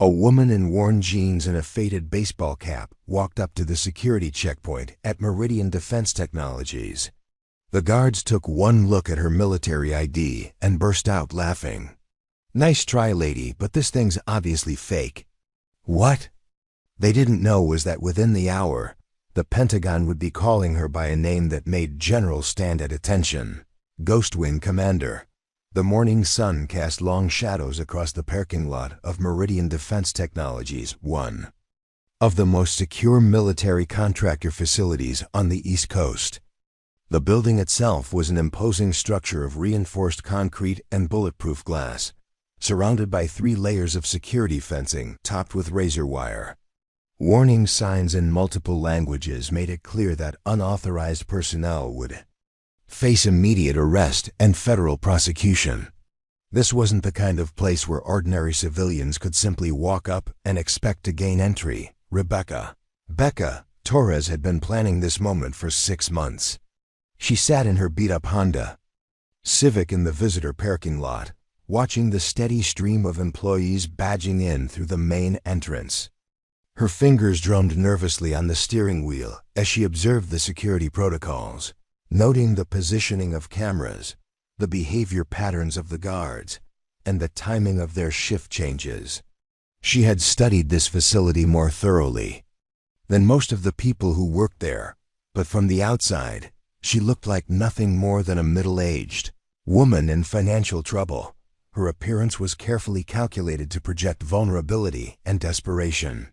A woman in worn jeans and a faded baseball cap walked up to the security checkpoint at Meridian Defense Technologies. The guards took one look at her military ID and burst out laughing. "Nice try, lady, but this thing's obviously fake." What they didn't know was that within the hour, the Pentagon would be calling her by a name that made generals stand at attention: Ghost Wing Commander. The morning sun cast long shadows across the parking lot of Meridian Defense Technologies, one of the most secure military contractor facilities on the East Coast. The building itself was an imposing structure of reinforced concrete and bulletproof glass, surrounded by 3 layers of security fencing topped with razor wire. Warning signs in multiple languages made it clear that unauthorized personnel would face immediate arrest and federal prosecution. This wasn't the kind of place where ordinary civilians could simply walk up and expect to gain entry. Becca Torres had been planning this moment for 6 months. She sat in her beat-up Honda Civic in the visitor parking lot, watching the steady stream of employees badging in through the main entrance. Her fingers drummed nervously on the steering wheel as she observed the security protocols, noting the positioning of cameras, the behavior patterns of the guards, and the timing of their shift changes. She had studied this facility more thoroughly than most of the people who worked there, but from the outside, she looked like nothing more than a middle-aged woman in financial trouble. Her appearance was carefully calculated to project vulnerability and desperation.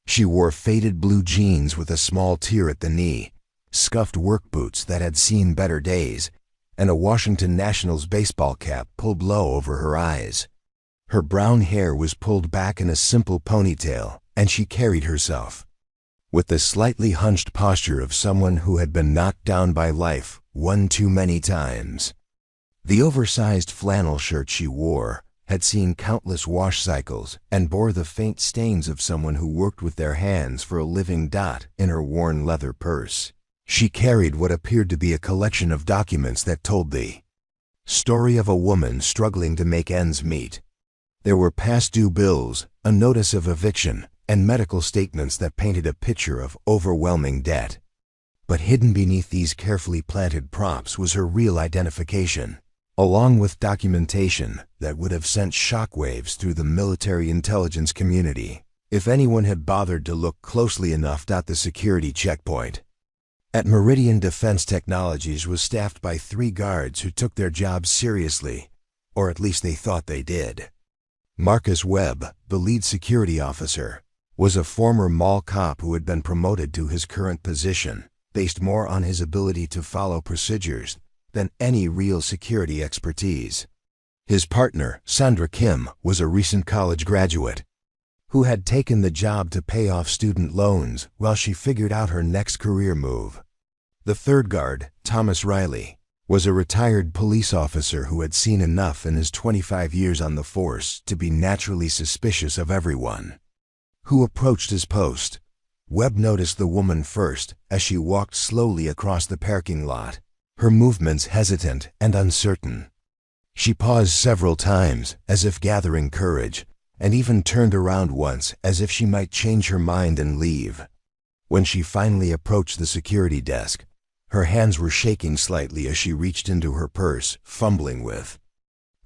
She wore faded blue jeans with a small tear at the knee, scuffed work boots that had seen better days, and a Washington Nationals baseball cap pulled low over her eyes. Her brown hair was pulled back in a simple ponytail, and she carried herself with the slightly hunched posture of someone who had been knocked down by life one too many times. The oversized flannel shirt she wore had seen countless wash cycles and bore the faint stains of someone who worked with their hands for a living. In her worn leather purse, she carried what appeared to be a collection of documents that told the story of a woman struggling to make ends meet. There were past due bills, a notice of eviction, and medical statements that painted a picture of overwhelming debt. But hidden beneath these carefully planted props was her real identification, along with documentation that would have sent shockwaves through the military intelligence community if anyone had bothered to look closely enough. The security checkpoint at Meridian Defense Technologies was staffed by 3 guards who took their jobs seriously, or at least they thought they did. Marcus Webb, the lead security officer, was a former mall cop who had been promoted to his current position, based more on his ability to follow procedures than any real security expertise. His partner, Sandra Kim, was a recent college graduate who had taken the job to pay off student loans while she figured out her next career move. The third guard, Thomas Riley, was a retired police officer who had seen enough in his 25 years on the force to be naturally suspicious of everyone who approached his post. Webb noticed the woman first as she walked slowly across the parking lot, her movements hesitant and uncertain. She paused several times as if gathering courage, and even turned around once as if she might change her mind and leave. When she finally approached the security desk, her hands were shaking slightly as she reached into her purse, fumbling with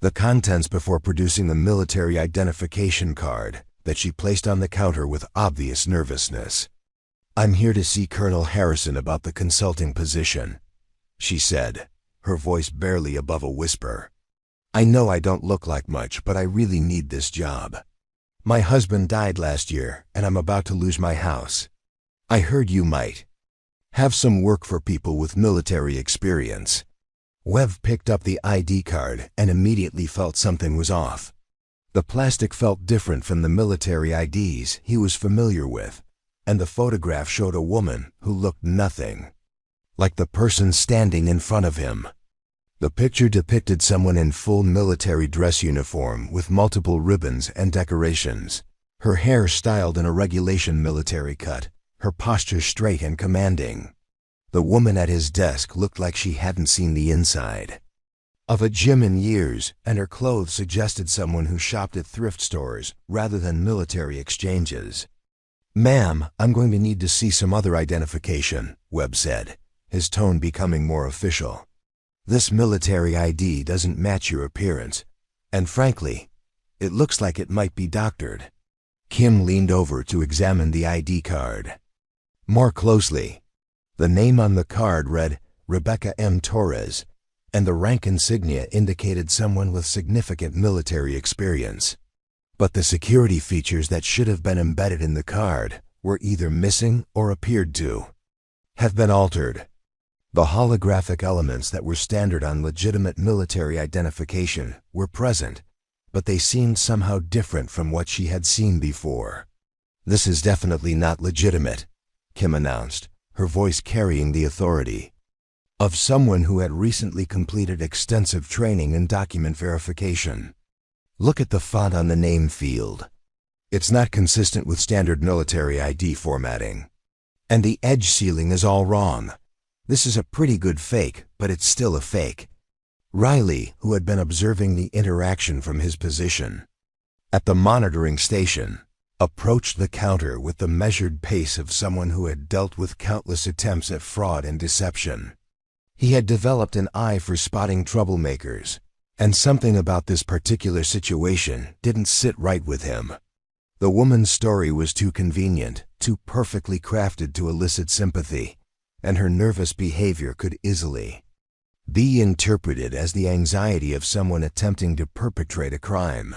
the contents before producing the military identification card that she placed on the counter with obvious nervousness. "I'm here to see Colonel Harrison about the consulting position," she said, her voice barely above a whisper. "I know I don't look like much, but I really need this job. My husband died last year, and I'm about to lose my house. I heard you might have some work for people with military experience." Webb picked up the ID card and immediately felt something was off. The plastic felt different from the military IDs he was familiar with, and the photograph showed a woman who looked nothing like the person standing in front of him. The picture depicted someone in full military dress uniform with multiple ribbons and decorations, her hair styled in a regulation military cut, her posture straight and commanding. The woman at his desk looked like she hadn't seen the inside. of a gym in years, and her clothes suggested someone who shopped at thrift stores rather than military exchanges. "Ma'am, I'm going to need to see some other identification," Webb said, his tone becoming more official. "This military ID doesn't match your appearance, and frankly, it looks like it might be doctored." Kim leaned over to examine the ID card. More closely, the name on the card read Rebecca M. Torres, and the rank insignia indicated someone with significant military experience. But the security features that should have been embedded in the card were either missing or appeared to have been altered. The holographic elements that were standard on legitimate military identification were present, but they seemed somehow different from what she had seen before. "This is definitely not legitimate," Kim announced, her voice carrying the authority of someone who had recently completed extensive training in document verification. "Look at the font on the name field. It's not consistent with standard military ID formatting. And the edge sealing is all wrong. This is a pretty good fake, but it's still a fake." Riley, who had been observing the interaction from his position at the monitoring station, approached the counter with the measured pace of someone who had dealt with countless attempts at fraud and deception. He had developed an eye for spotting troublemakers, and something about this particular situation didn't sit right with him. The woman's story was too convenient, too perfectly crafted to elicit sympathy, and her nervous behavior could easily be interpreted as the anxiety of someone attempting to perpetrate a crime.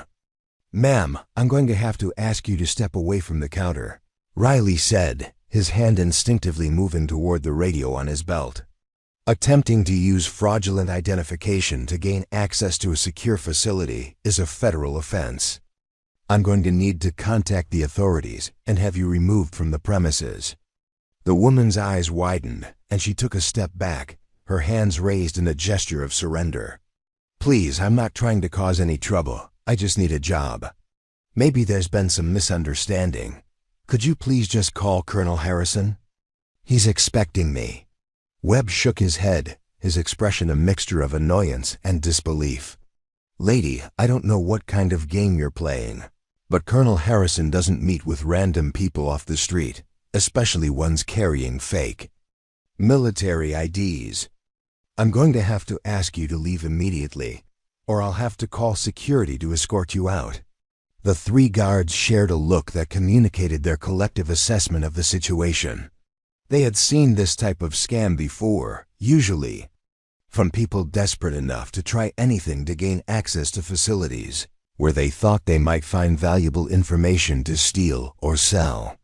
"Ma'am, I'm going to have to ask you to step away from the counter," Riley said, his hand instinctively moving toward the radio on his belt. "Attempting to use fraudulent identification to gain access to a secure facility is a federal offense. I'm going to need to contact the authorities and have you removed from the premises." The woman's eyes widened, and she took a step back, her hands raised in a gesture of surrender. "Please, I'm not trying to cause any trouble. I just need a job. Maybe there's been some misunderstanding. Could you please just call Colonel Harrison? He's expecting me." Webb shook his head, his expression a mixture of annoyance and disbelief. "Lady, I don't know what kind of game you're playing, but Colonel Harrison doesn't meet with random people off the street, especially ones carrying fake military IDs. I'm going to have to ask you to leave immediately, or I'll have to call security to escort you out." The three guards shared a look that communicated their collective assessment of the situation. They had seen this type of scam before, usually from people desperate enough to try anything to gain access to facilities where they thought they might find valuable information to steal or sell.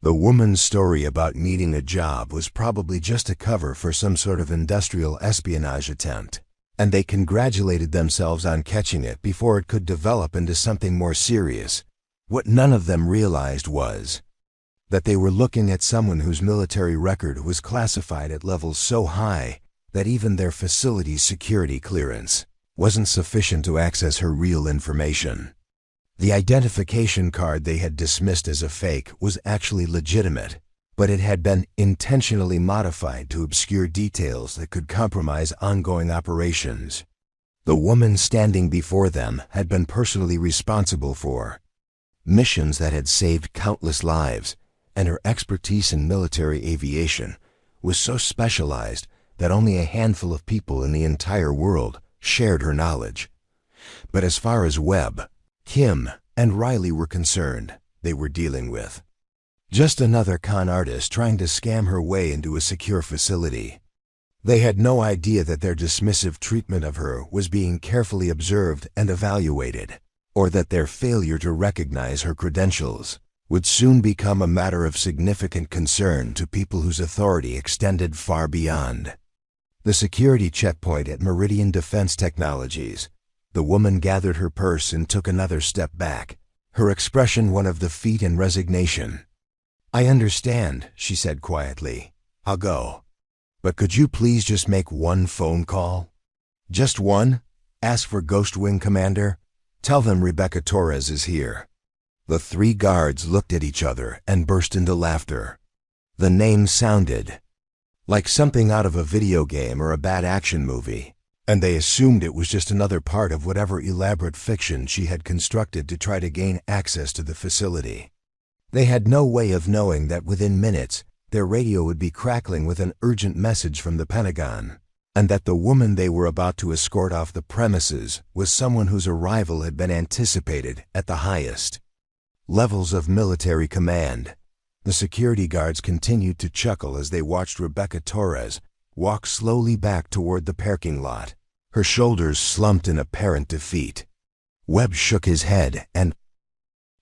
The woman's story about needing a job was probably just a cover for some sort of industrial espionage attempt, and they congratulated themselves on catching it before it could develop into something more serious. What none of them realized was that they were looking at someone whose military record was classified at levels so high that even their facility's security clearance wasn't sufficient to access her real information. The identification card they had dismissed as a fake was actually legitimate, but it had been intentionally modified to obscure details that could compromise ongoing operations. The woman standing before them had been personally responsible for missions that had saved countless lives, and her expertise in military aviation was so specialized that only a handful of people in the entire world shared her knowledge. But as far as Webb, Kim, and Riley were concerned, they were dealing with just another con artist trying to scam her way into a secure facility. They had no idea that their dismissive treatment of her was being carefully observed and evaluated, or that their failure to recognize her credentials would soon become a matter of significant concern to people whose authority extended far beyond the security checkpoint at Meridian Defense Technologies. The woman gathered her purse and took another step back, her expression one of defeat and resignation. "I understand," she said quietly. "I'll go. But could you please just make one phone call? Just one? Ask for Ghost Wing Commander. Tell them Rebecca Torres is here." The three guards looked at each other and burst into laughter. The name sounded like something out of a video game or a bad action movie, and they assumed it was just another part of whatever elaborate fiction she had constructed to try to gain access to the facility. They had no way of knowing that within minutes, their radio would be crackling with an urgent message from the Pentagon, and that the woman they were about to escort off the premises was someone whose arrival had been anticipated at the highest levels of military command. The security guards continued to chuckle as they watched Rebecca Torres walk slowly back toward the parking lot, her shoulders slumped in apparent defeat. Webb shook his head and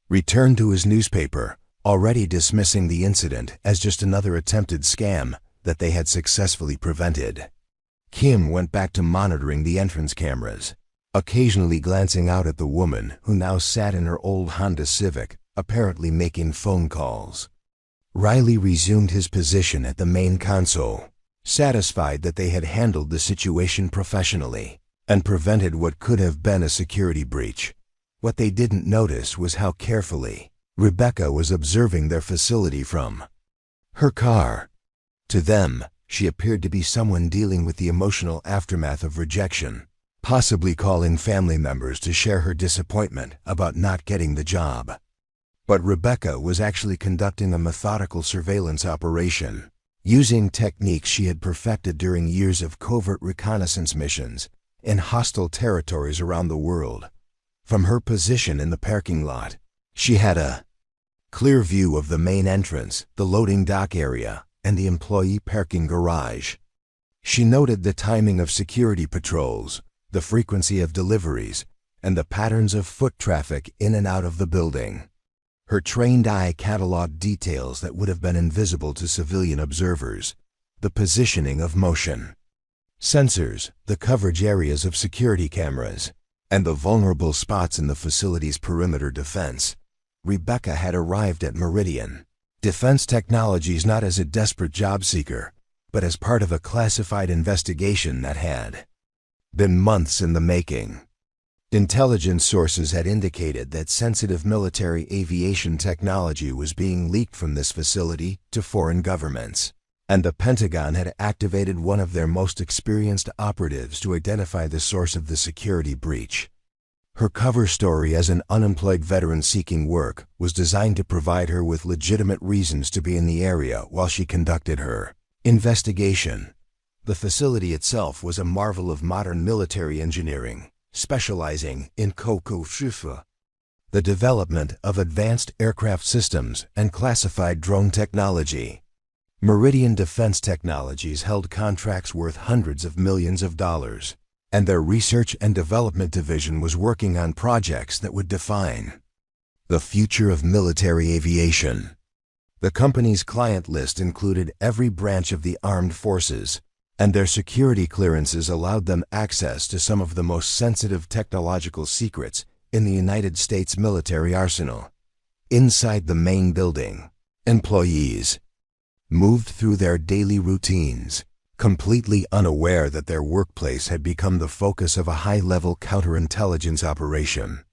returned to his newspaper, already dismissing the incident as just another attempted scam that they had successfully prevented. Kim went back to monitoring the entrance cameras, occasionally glancing out at the woman who now sat in her old Honda Civic, apparently making phone calls. Riley resumed his position at the main console, satisfied that they had handled the situation professionally and prevented what could have been a security breach. What they didn't notice was how carefully Rebecca was observing their facility from her car. To them, she appeared to be someone dealing with the emotional aftermath of rejection, possibly calling family members to share her disappointment about not getting the job. But Rebecca was actually conducting a methodical surveillance operation, using techniques she had perfected during years of covert reconnaissance missions in hostile territories around the world. From her position in the parking lot, she had a clear view of the main entrance, the loading dock area, and the employee parking garage. She noted the timing of security patrols, the frequency of deliveries, and the patterns of foot traffic in and out of the building. Her trained eye cataloged details that would have been invisible to civilian observers: the positioning of motion sensors, the coverage areas of security cameras, and the vulnerable spots in the facility's perimeter defense. Rebecca had arrived at Meridian Defense Technologies not as a desperate job seeker, but as part of a classified investigation that had been months in the making. Intelligence sources had indicated that sensitive military aviation technology was being leaked from this facility to foreign governments, and the Pentagon had activated one of their most experienced operatives to identify the source of the security breach. Her cover story as an unemployed veteran seeking work was designed to provide her with legitimate reasons to be in the area while she conducted her investigation. The facility itself was a marvel of modern military engineering, specializing in the development of advanced aircraft systems and classified drone technology. Meridian Defense Technologies held contracts worth hundreds of millions of dollars, and their research and development division was working on projects that would define the future of military aviation. The company's client list included every branch of the armed forces, and their security clearances allowed them access to some of the most sensitive technological secrets in the United States military arsenal. Inside the main building, employees moved through their daily routines, completely unaware that their workplace had become the focus of a high-level counterintelligence operation.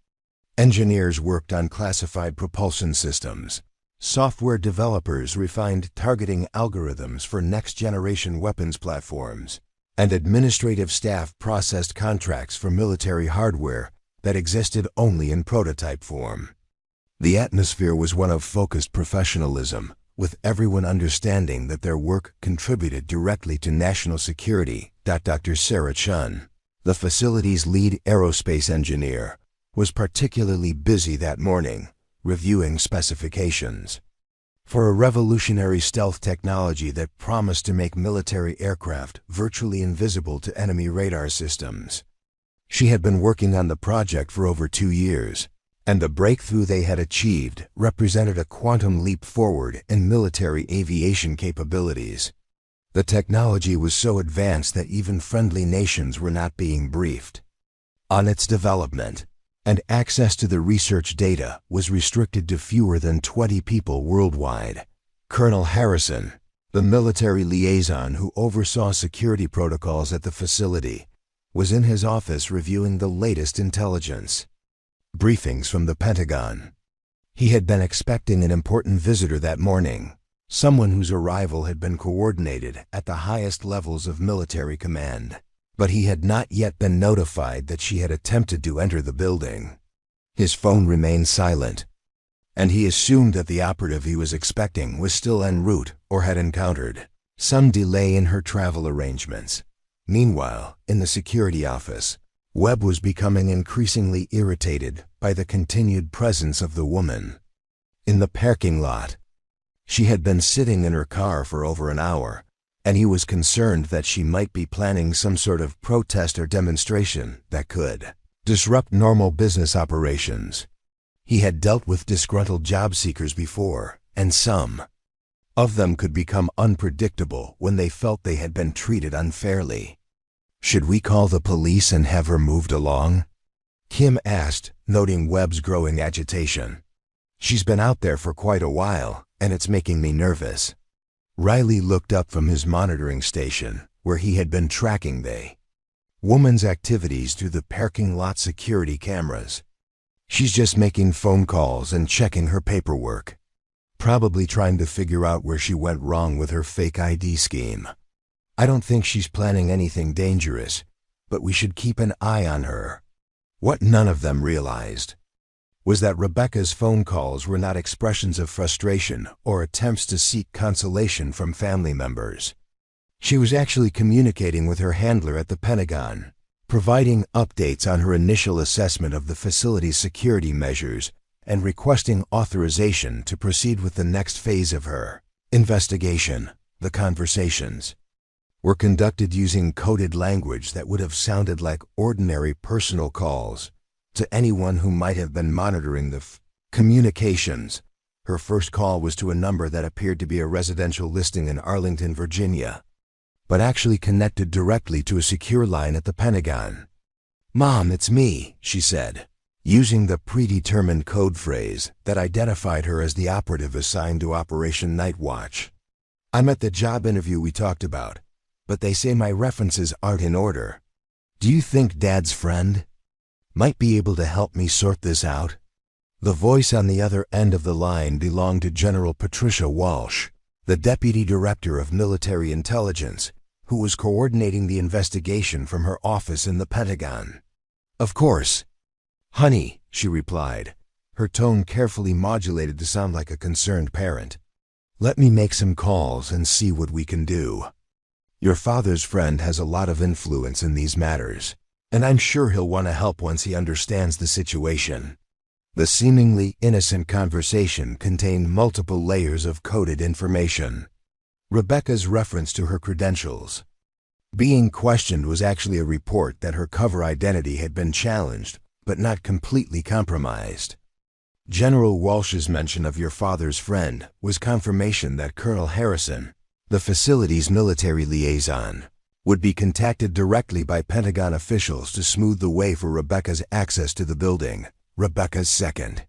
Engineers worked on classified propulsion systems. Software developers refined targeting algorithms for next-generation weapons platforms, and administrative staff processed contracts for military hardware that existed only in prototype form. The atmosphere was one of focused professionalism, with everyone understanding that their work contributed directly to national security. Dr. Sarah Chun, the facility's lead aerospace engineer, was particularly busy that morning, reviewing specifications for a revolutionary stealth technology that promised to make military aircraft virtually invisible to enemy radar systems. She had been working on the project for over 2 years, and the breakthrough they had achieved represented a quantum leap forward in military aviation capabilities. The technology was so advanced that even friendly nations were not being briefed on its development, and access to the research data was restricted to fewer than 20 people worldwide. Colonel Harrison, the military liaison who oversaw security protocols at the facility, was in his office reviewing the latest intelligence briefings from the Pentagon. He had been expecting an important visitor that morning, someone whose arrival had been coordinated at the highest levels of military command. but he had not yet been notified that she had attempted to enter the building. His phone remained silent, and he assumed that the operative he was expecting was still en route or had encountered some delay in her travel arrangements. Meanwhile, in the security office, Webb was becoming increasingly irritated by the continued presence of the woman in the parking lot. She had been sitting in her car for over an hour, and he was concerned that she might be planning some sort of protest or demonstration that could disrupt normal business operations. He had dealt with disgruntled job seekers before, and some of them could become unpredictable when they felt they had been treated unfairly. "Should we call the police and have her moved along?" Kim asked, noting Webb's growing agitation. "She's been out there for quite a while, and it's making me nervous." Riley looked up from his monitoring station, where he had been tracking the woman's activities through the parking lot security cameras. "She's just making phone calls and checking her paperwork. Probably trying to figure out where she went wrong with her fake ID scheme. I don't think she's planning anything dangerous, but we should keep an eye on her." What none of them realized was that Rebecca's phone calls were not expressions of frustration or attempts to seek consolation from family members. She was actually communicating with her handler at the Pentagon, providing updates on her initial assessment of the facility's security measures and requesting authorization to proceed with the next phase of her investigation. The conversations were conducted using coded language that would have sounded like ordinary personal calls to anyone who might have been monitoring the communications. Her first call was to a number that appeared to be a residential listing in Arlington, Virginia, but actually connected directly to a secure line at the Pentagon. "Mom, it's me," she said, using the predetermined code phrase that identified her as the operative assigned to Operation Night Watch. "I'm at the job interview we talked about, but they say my references aren't in order. Do you think Dad's friend might be able to help me sort this out?" The voice on the other end of the line belonged to General Patricia Walsh, the Deputy Director of Military Intelligence, who was coordinating the investigation from her office in the Pentagon. "Of course, honey," she replied, her tone carefully modulated to sound like a concerned parent. "Let me make some calls and see what we can do. Your father's friend has a lot of influence in these matters, and I'm sure he'll want to help once he understands the situation." The seemingly innocent conversation contained multiple layers of coded information. Rebecca's reference to her credentials being questioned was actually a report that her cover identity had been challenged, but not completely compromised. General Walsh's mention of your father's friend was confirmation that Colonel Harrison, the facility's military liaison, would be contacted directly by Pentagon officials to smooth the way for Rebecca's access to the building. Rebecca's second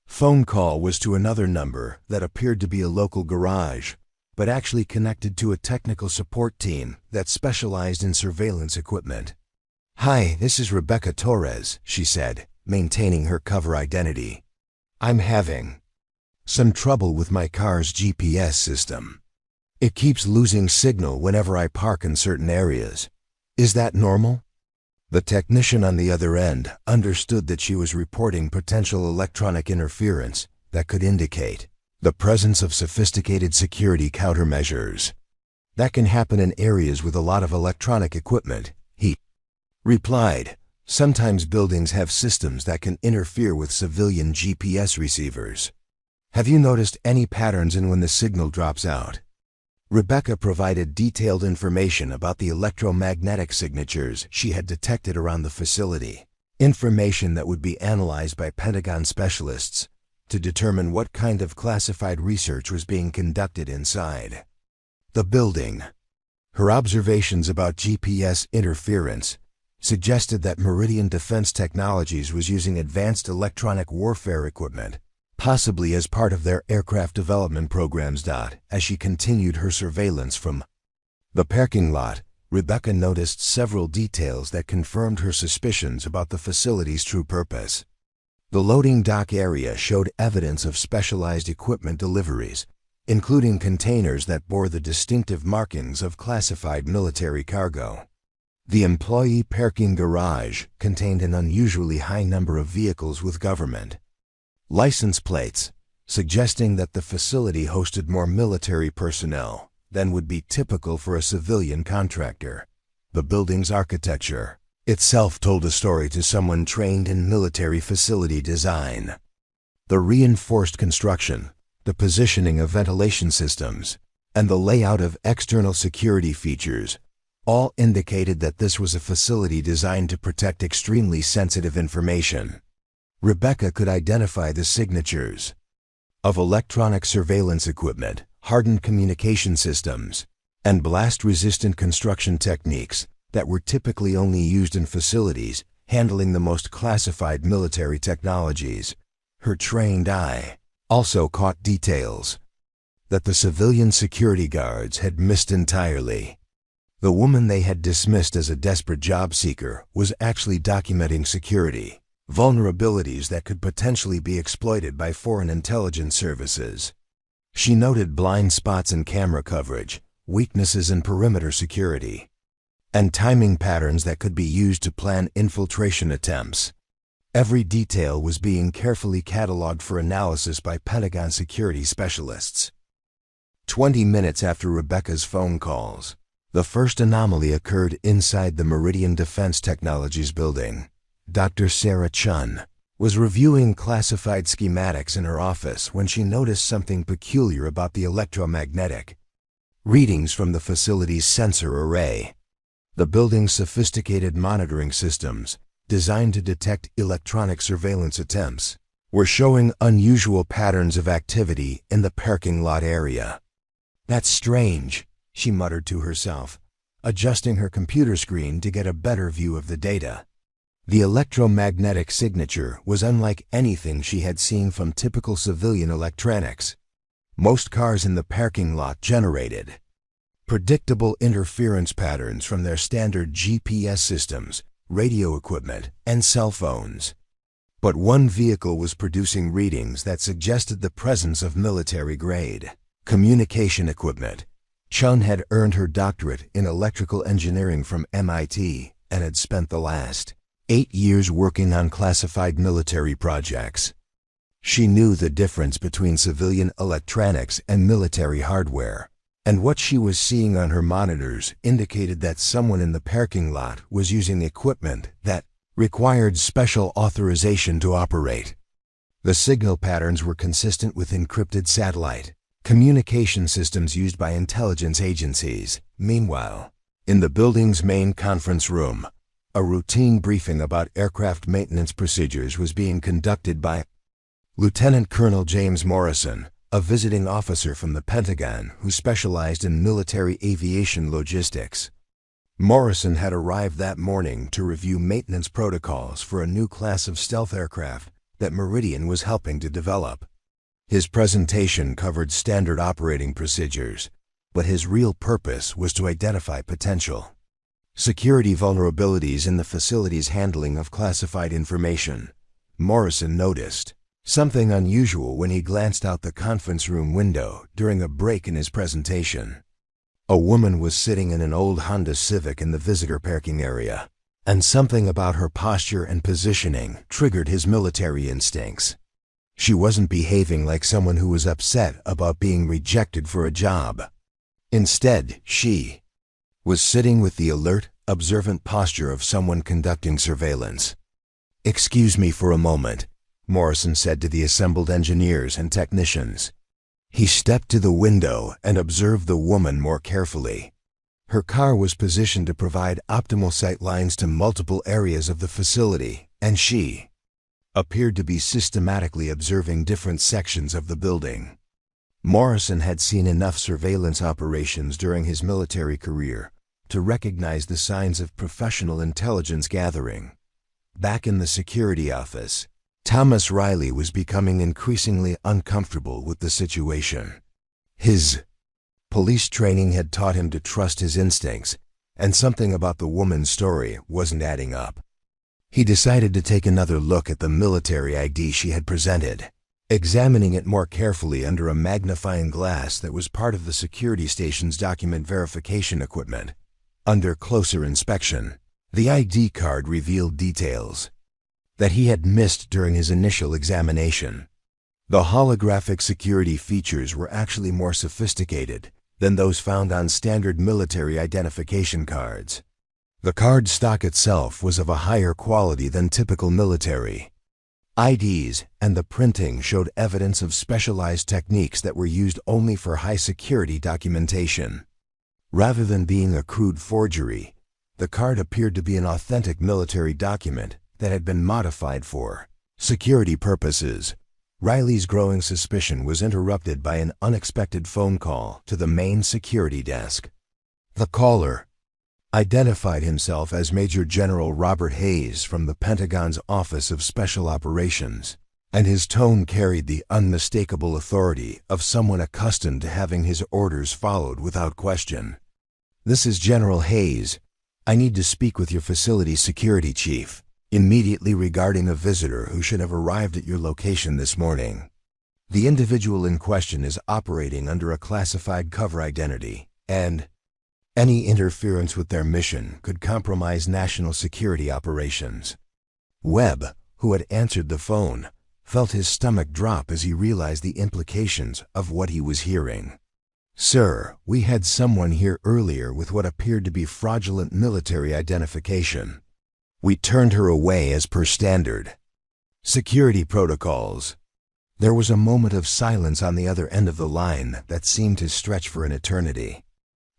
phone call was to another number that appeared to be a local garage, but actually connected to a technical support team that specialized in surveillance equipment. "Hi, this is Rebecca Torres," she said, maintaining her cover identity. "I'm having some trouble with my car's GPS system. It keeps losing signal whenever I park in certain areas. Is that normal?" The technician on the other end understood that she was reporting potential electronic interference that could indicate the presence of sophisticated security countermeasures. "That can happen in areas with a lot of electronic equipment," he replied. "Sometimes buildings have systems that can interfere with civilian GPS receivers. Have you noticed any patterns in when the signal drops out?" Rebecca provided detailed information about the electromagnetic signatures she had detected around the facility, information that would be analyzed by Pentagon specialists to determine what kind of classified research was being conducted inside the building. Her observations about GPS interference suggested that Meridian Defense Technologies was using advanced electronic warfare equipment, possibly as part of their aircraft development programs. As she continued her surveillance from the parking lot, Rebecca noticed several details that confirmed her suspicions about the facility's true purpose. The loading dock area showed evidence of specialized equipment deliveries, including containers that bore the distinctive markings of classified military cargo. The employee parking garage contained an unusually high number of vehicles with government license plates, suggesting that the facility hosted more military personnel than would be typical for a civilian contractor. The building's architecture itself told a story to someone trained in military facility design. The reinforced construction, the positioning of ventilation systems, and the layout of external security features all indicated that this was a facility designed to protect extremely sensitive information. Rebecca could identify the signatures of electronic surveillance equipment, hardened communication systems, and blast-resistant construction techniques that were typically only used in facilities handling the most classified military technologies. Her trained eye also caught details that the civilian security guards had missed entirely. The woman they had dismissed as a desperate job seeker was actually documenting security vulnerabilities that could potentially be exploited by foreign intelligence services. She noted blind spots in camera coverage, weaknesses in perimeter security, and timing patterns that could be used to plan infiltration attempts. Every detail was being carefully cataloged for analysis by Pentagon security specialists. 20 minutes after Rebecca's phone calls, the first anomaly occurred inside the Meridian Defense Technologies building. Dr. Sarah Chun was reviewing classified schematics in her office when she noticed something peculiar about the electromagnetic readings from the facility's sensor array. The building's sophisticated monitoring systems, designed to detect electronic surveillance attempts, were showing unusual patterns of activity in the parking lot area. "That's strange," she muttered to herself, adjusting her computer screen to get a better view of the data. The electromagnetic signature was unlike anything she had seen from typical civilian electronics. Most cars in the parking lot generated predictable interference patterns from their standard GPS systems, radio equipment, and cell phones. But one vehicle was producing readings that suggested the presence of military-grade communication equipment. Chun had earned her doctorate in electrical engineering from MIT and had spent the last 8 years working on classified military projects. She knew the difference between civilian electronics and military hardware, and what she was seeing on her monitors indicated that someone in the parking lot was using equipment that required special authorization to operate. The signal patterns were consistent with encrypted satellite communication systems used by intelligence agencies. Meanwhile, in the building's main conference room, a routine briefing about aircraft maintenance procedures was being conducted by Lieutenant Colonel James Morrison, a visiting officer from the Pentagon who specialized in military aviation logistics. Morrison had arrived that morning to review maintenance protocols for a new class of stealth aircraft that Meridian was helping to develop. His presentation covered standard operating procedures, but his real purpose was to identify potential security vulnerabilities in the facility's handling of classified information. Morrison noticed something unusual when he glanced out the conference room window during a break in his presentation. A woman was sitting in an old Honda Civic in the visitor parking area, and something about her posture and positioning triggered his military instincts. She wasn't behaving like someone who was upset about being rejected for a job. Instead, she was sitting with the alert, observant posture of someone conducting surveillance. "Excuse me for a moment," Morrison said to the assembled engineers and technicians. He stepped to the window and observed the woman more carefully. Her car was positioned to provide optimal sight lines to multiple areas of the facility, and she appeared to be systematically observing different sections of the building. Morrison had seen enough surveillance operations during his military career to recognize the signs of professional intelligence gathering. Back in the security office, Thomas Riley was becoming increasingly uncomfortable with the situation. His police training had taught him to trust his instincts, and something about the woman's story wasn't adding up. He decided to take another look at the military ID she had presented, examining it more carefully under a magnifying glass that was part of the security station's document verification equipment. Under closer inspection, the ID card revealed details that he had missed during his initial examination. The holographic security features were actually more sophisticated than those found on standard military identification cards. The card stock itself was of a higher quality than typical military IDs, and the printing showed evidence of specialized techniques that were used only for high-security documentation. Rather than being a crude forgery, the card appeared to be an authentic military document that had been modified for security purposes. Riley's growing suspicion was interrupted by an unexpected phone call to the main security desk. The caller identified himself as Major General Robert Hayes from the Pentagon's Office of Special Operations, and his tone carried the unmistakable authority of someone accustomed to having his orders followed without question. "This is General Hayes. I need to speak with your facility's security chief immediately regarding a visitor who should have arrived at your location this morning. The individual in question is operating under a classified cover identity, and any interference with their mission could compromise national security operations." Webb, who had answered the phone, felt his stomach drop as he realized the implications of what he was hearing. "Sir, we had someone here earlier with what appeared to be fraudulent military identification. We turned her away as per standard security protocols." There was a moment of silence on the other end of the line that seemed to stretch for an eternity.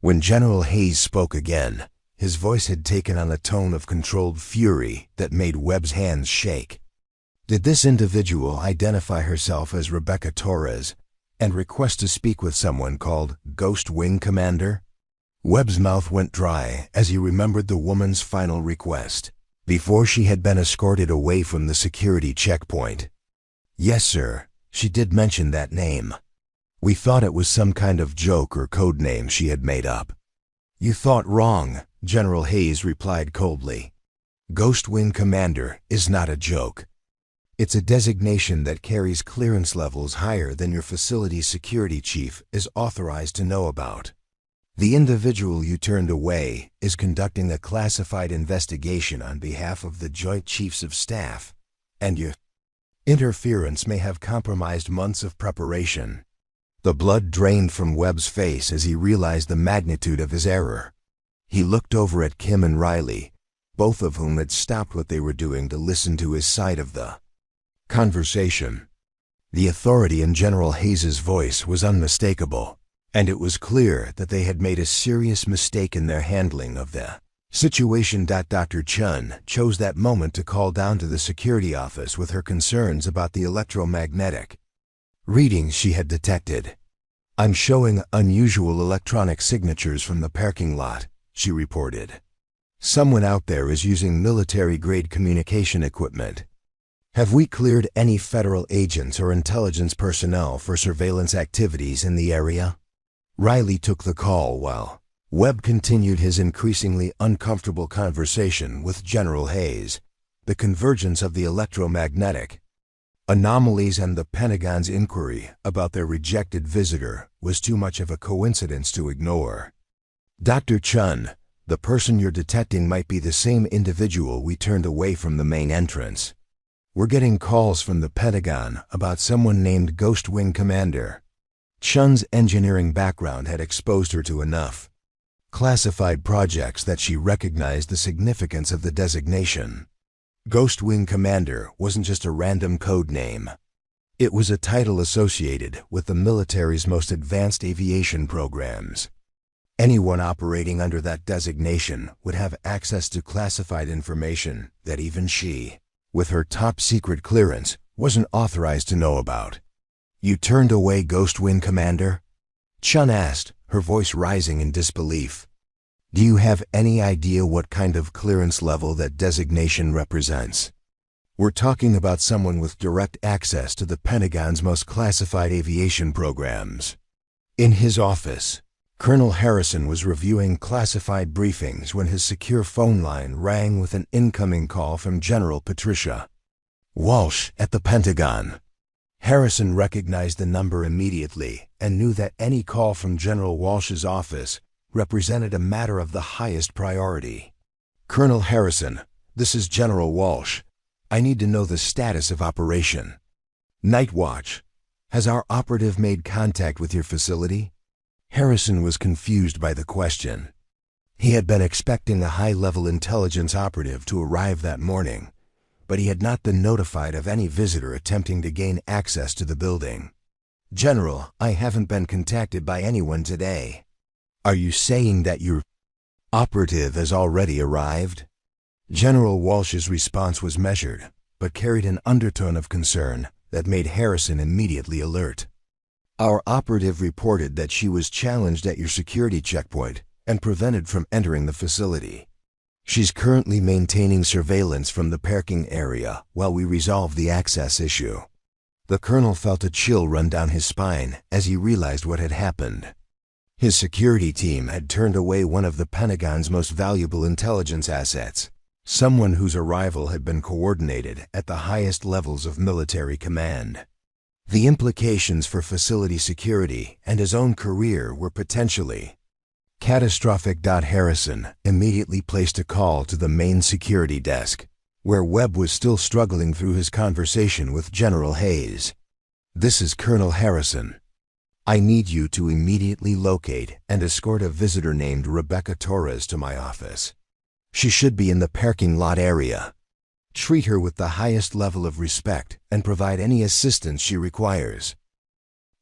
When General Hayes spoke again, his voice had taken on a tone of controlled fury that made Webb's hands shake. "Did this individual identify herself as Rebecca Torres and request to speak with someone called Ghost Wing Commander?" Webb's mouth went dry as he remembered the woman's final request before she had been escorted away from the security checkpoint. "Yes, sir, she did mention that name. We thought it was some kind of joke or code name she had made up." "You thought wrong," General Hayes replied coldly. "Ghost Wing Commander is not a joke. It's a designation that carries clearance levels higher than your facility's security chief is authorized to know about. The individual you turned away is conducting a classified investigation on behalf of the Joint Chiefs of Staff, and your interference may have compromised months of preparation." The blood drained from Webb's face as he realized the magnitude of his error. He looked over at Kim and Riley, both of whom had stopped what they were doing to listen to his side of the conversation. The authority in General Hayes's voice was unmistakable, and it was clear that they had made a serious mistake in their handling of the situation. Dr. Chun chose that moment to call down to the security office with her concerns about the electromagnetic readings she had detected. "I'm showing unusual electronic signatures from the parking lot," she reported. "Someone out there is using military-grade communication equipment. Have we cleared any federal agents or intelligence personnel for surveillance activities in the area?" Riley took the call while Webb continued his increasingly uncomfortable conversation with General Hayes. The convergence of the electromagnetic anomalies and the Pentagon's inquiry about their rejected visitor was too much of a coincidence to ignore. "Dr. Chun, the person you're detecting might be the same individual we turned away from the main entrance. We're getting calls from the Pentagon about someone named Ghost Wing Commander." Chun's engineering background had exposed her to enough classified projects that she recognized the significance of the designation. Ghost Wing Commander wasn't just a random code name. It was a title associated with the military's most advanced aviation programs. Anyone operating under that designation would have access to classified information that even she, with her top-secret clearance, wasn't authorized to know about. "You turned away Ghost Wing Commander?" Chun asked, her voice rising in disbelief. "Do you have any idea what kind of clearance level that designation represents?" "We're talking about someone with direct access to the Pentagon's most classified aviation programs." In his office, Colonel Harrison was reviewing classified briefings when his secure phone line rang with an incoming call from General Patricia Walsh at the Pentagon. Harrison recognized the number immediately and knew that any call from General Walsh's office represented a matter of the highest priority. "Colonel Harrison, this is General Walsh. I need to know the status of operation." "Night Watch. Has our operative made contact with your facility?" Harrison was confused by the question. He had been expecting a high-level intelligence operative to arrive that morning, but he had not been notified of any visitor attempting to gain access to the building. "General, I haven't been contacted by anyone today." "Are you saying that your operative has already arrived?" General Walsh's response was measured, but carried an undertone of concern that made Harrison immediately alert. "Our operative reported that she was challenged at your security checkpoint and prevented from entering the facility. She's currently maintaining surveillance from the parking area while we resolve the access issue." The colonel felt a chill run down his spine as he realized what had happened. His security team had turned away one of the Pentagon's most valuable intelligence assets, someone whose arrival had been coordinated at the highest levels of military command. The implications for facility security and his own career were potentially catastrophic. Harrison immediately placed a call to the main security desk, where Webb was still struggling through his conversation with General Hayes. "This is Colonel Harrison. I need you to immediately locate and escort a visitor named Rebecca Torres to my office. She should be in the parking lot area. Treat her with the highest level of respect and provide any assistance she requires."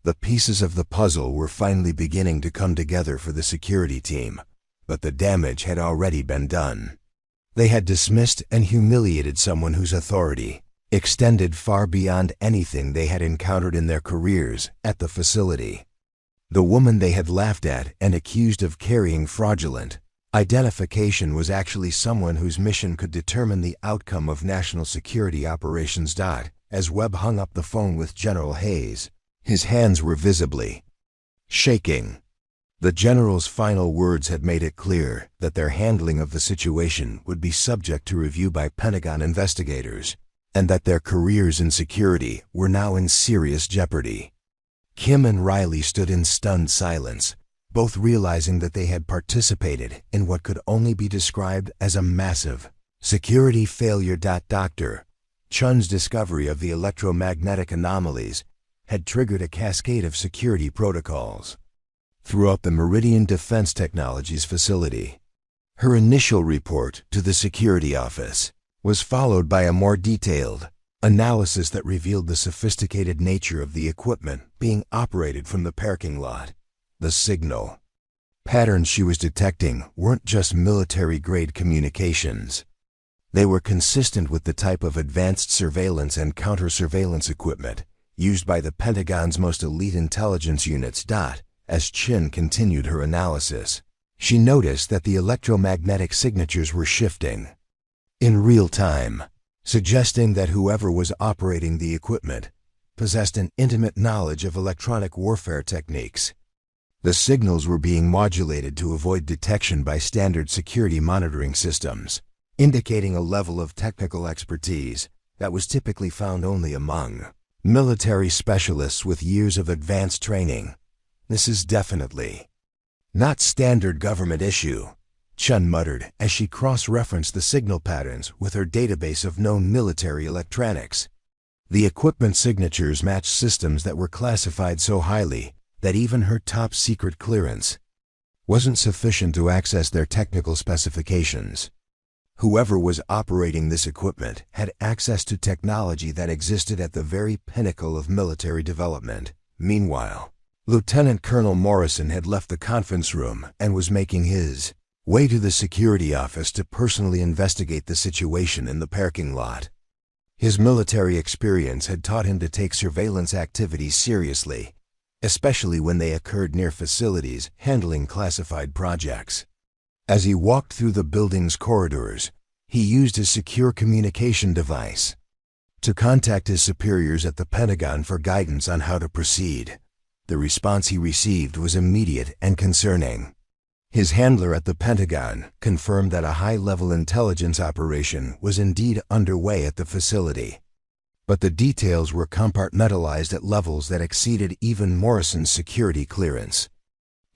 The pieces of the puzzle were finally beginning to come together for the security team, but the damage had already been done. They had dismissed and humiliated someone whose authority extended far beyond anything they had encountered in their careers at the facility. The woman they had laughed at and accused of carrying fraudulent identification was actually someone whose mission could determine the outcome of national security operations. As Webb hung up the phone with General Hayes, his hands were visibly shaking. The general's final words had made it clear that their handling of the situation would be subject to review by Pentagon investigators, and that their careers in security were now in serious jeopardy. Kim and Riley stood in stunned silence, both realizing that they had participated in what could only be described as a massive security failure. Dr. Chun's discovery of the electromagnetic anomalies had triggered a cascade of security protocols throughout the Meridian Defense Technologies facility. Her initial report to the security office was followed by a more detailed analysis that revealed the sophisticated nature of the equipment being operated from the parking lot. The signal patterns she was detecting weren't just military-grade communications. They were consistent with the type of advanced surveillance and counter-surveillance equipment used by the Pentagon's most elite intelligence units. As Chin continued her analysis, she noticed that the electromagnetic signatures were shifting in real time, suggesting that whoever was operating the equipment possessed an intimate knowledge of electronic warfare techniques. The signals were being modulated to avoid detection by standard security monitoring systems, indicating a level of technical expertise that was typically found only among military specialists with years of advanced training. "This is definitely not standard government issue," Chun muttered as she cross-referenced the signal patterns with her database of known military electronics. The equipment signatures matched systems that were classified so highly that even her top-secret clearance wasn't sufficient to access their technical specifications. Whoever was operating this equipment had access to technology that existed at the very pinnacle of military development. Meanwhile, Lieutenant Colonel Morrison had left the conference room and was making his way to the security office to personally investigate the situation in the parking lot. His military experience had taught him to take surveillance activities seriously, especially when they occurred near facilities handling classified projects. As he walked through the building's corridors, he used his secure communication device to contact his superiors at the Pentagon for guidance on how to proceed. The response he received was immediate and concerning. His handler at the Pentagon confirmed that a high-level intelligence operation was indeed underway at the facility, but the details were compartmentalized at levels that exceeded even Morrison's security clearance.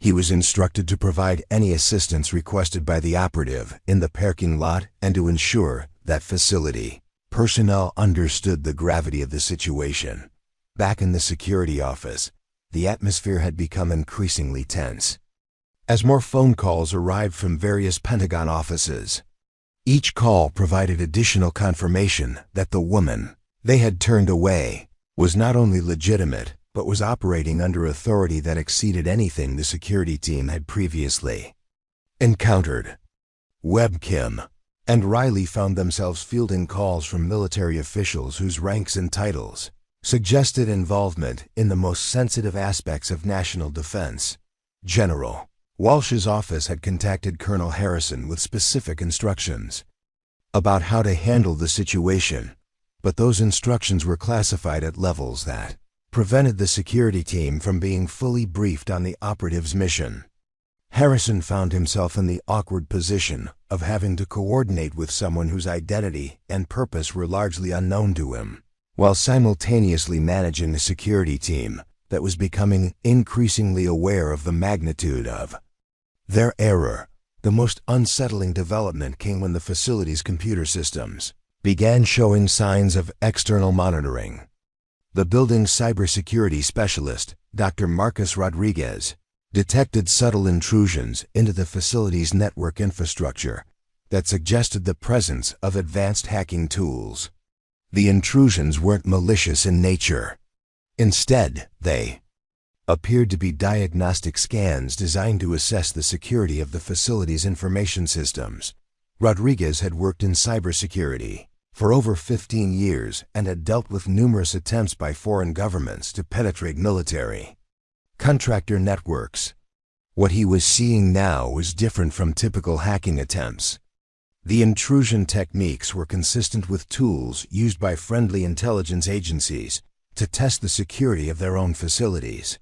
He was instructed to provide any assistance requested by the operative in the parking lot and to ensure that facility personnel understood the gravity of the situation. Back in the security office, the atmosphere had become increasingly tense. As more phone calls arrived from various Pentagon offices, each call provided additional confirmation that the woman they had turned away was not only legitimate, but was operating under authority that exceeded anything the security team had previously encountered. Webb, Kim, and Riley found themselves fielding calls from military officials whose ranks and titles suggested involvement in the most sensitive aspects of national defense. General Walsh's office had contacted Colonel Harrison with specific instructions about how to handle the situation, but those instructions were classified at levels that prevented the security team from being fully briefed on the operative's mission. Harrison found himself in the awkward position of having to coordinate with someone whose identity and purpose were largely unknown to him, while simultaneously managing a security team that was becoming increasingly aware of the magnitude of their error. The most unsettling development came when the facility's computer systems began showing signs of external monitoring. The building's cybersecurity specialist, Dr. Marcus Rodriguez, detected subtle intrusions into the facility's network infrastructure that suggested the presence of advanced hacking tools. The intrusions weren't malicious in nature. Instead, they appeared to be diagnostic scans designed to assess the security of the facility's information systems. Rodriguez had worked in cybersecurity for over 15 years and had dealt with numerous attempts by foreign governments to penetrate military contractor networks. What he was seeing now was different from typical hacking attempts. The intrusion techniques were consistent with tools used by friendly intelligence agencies to test the security of their own facilities.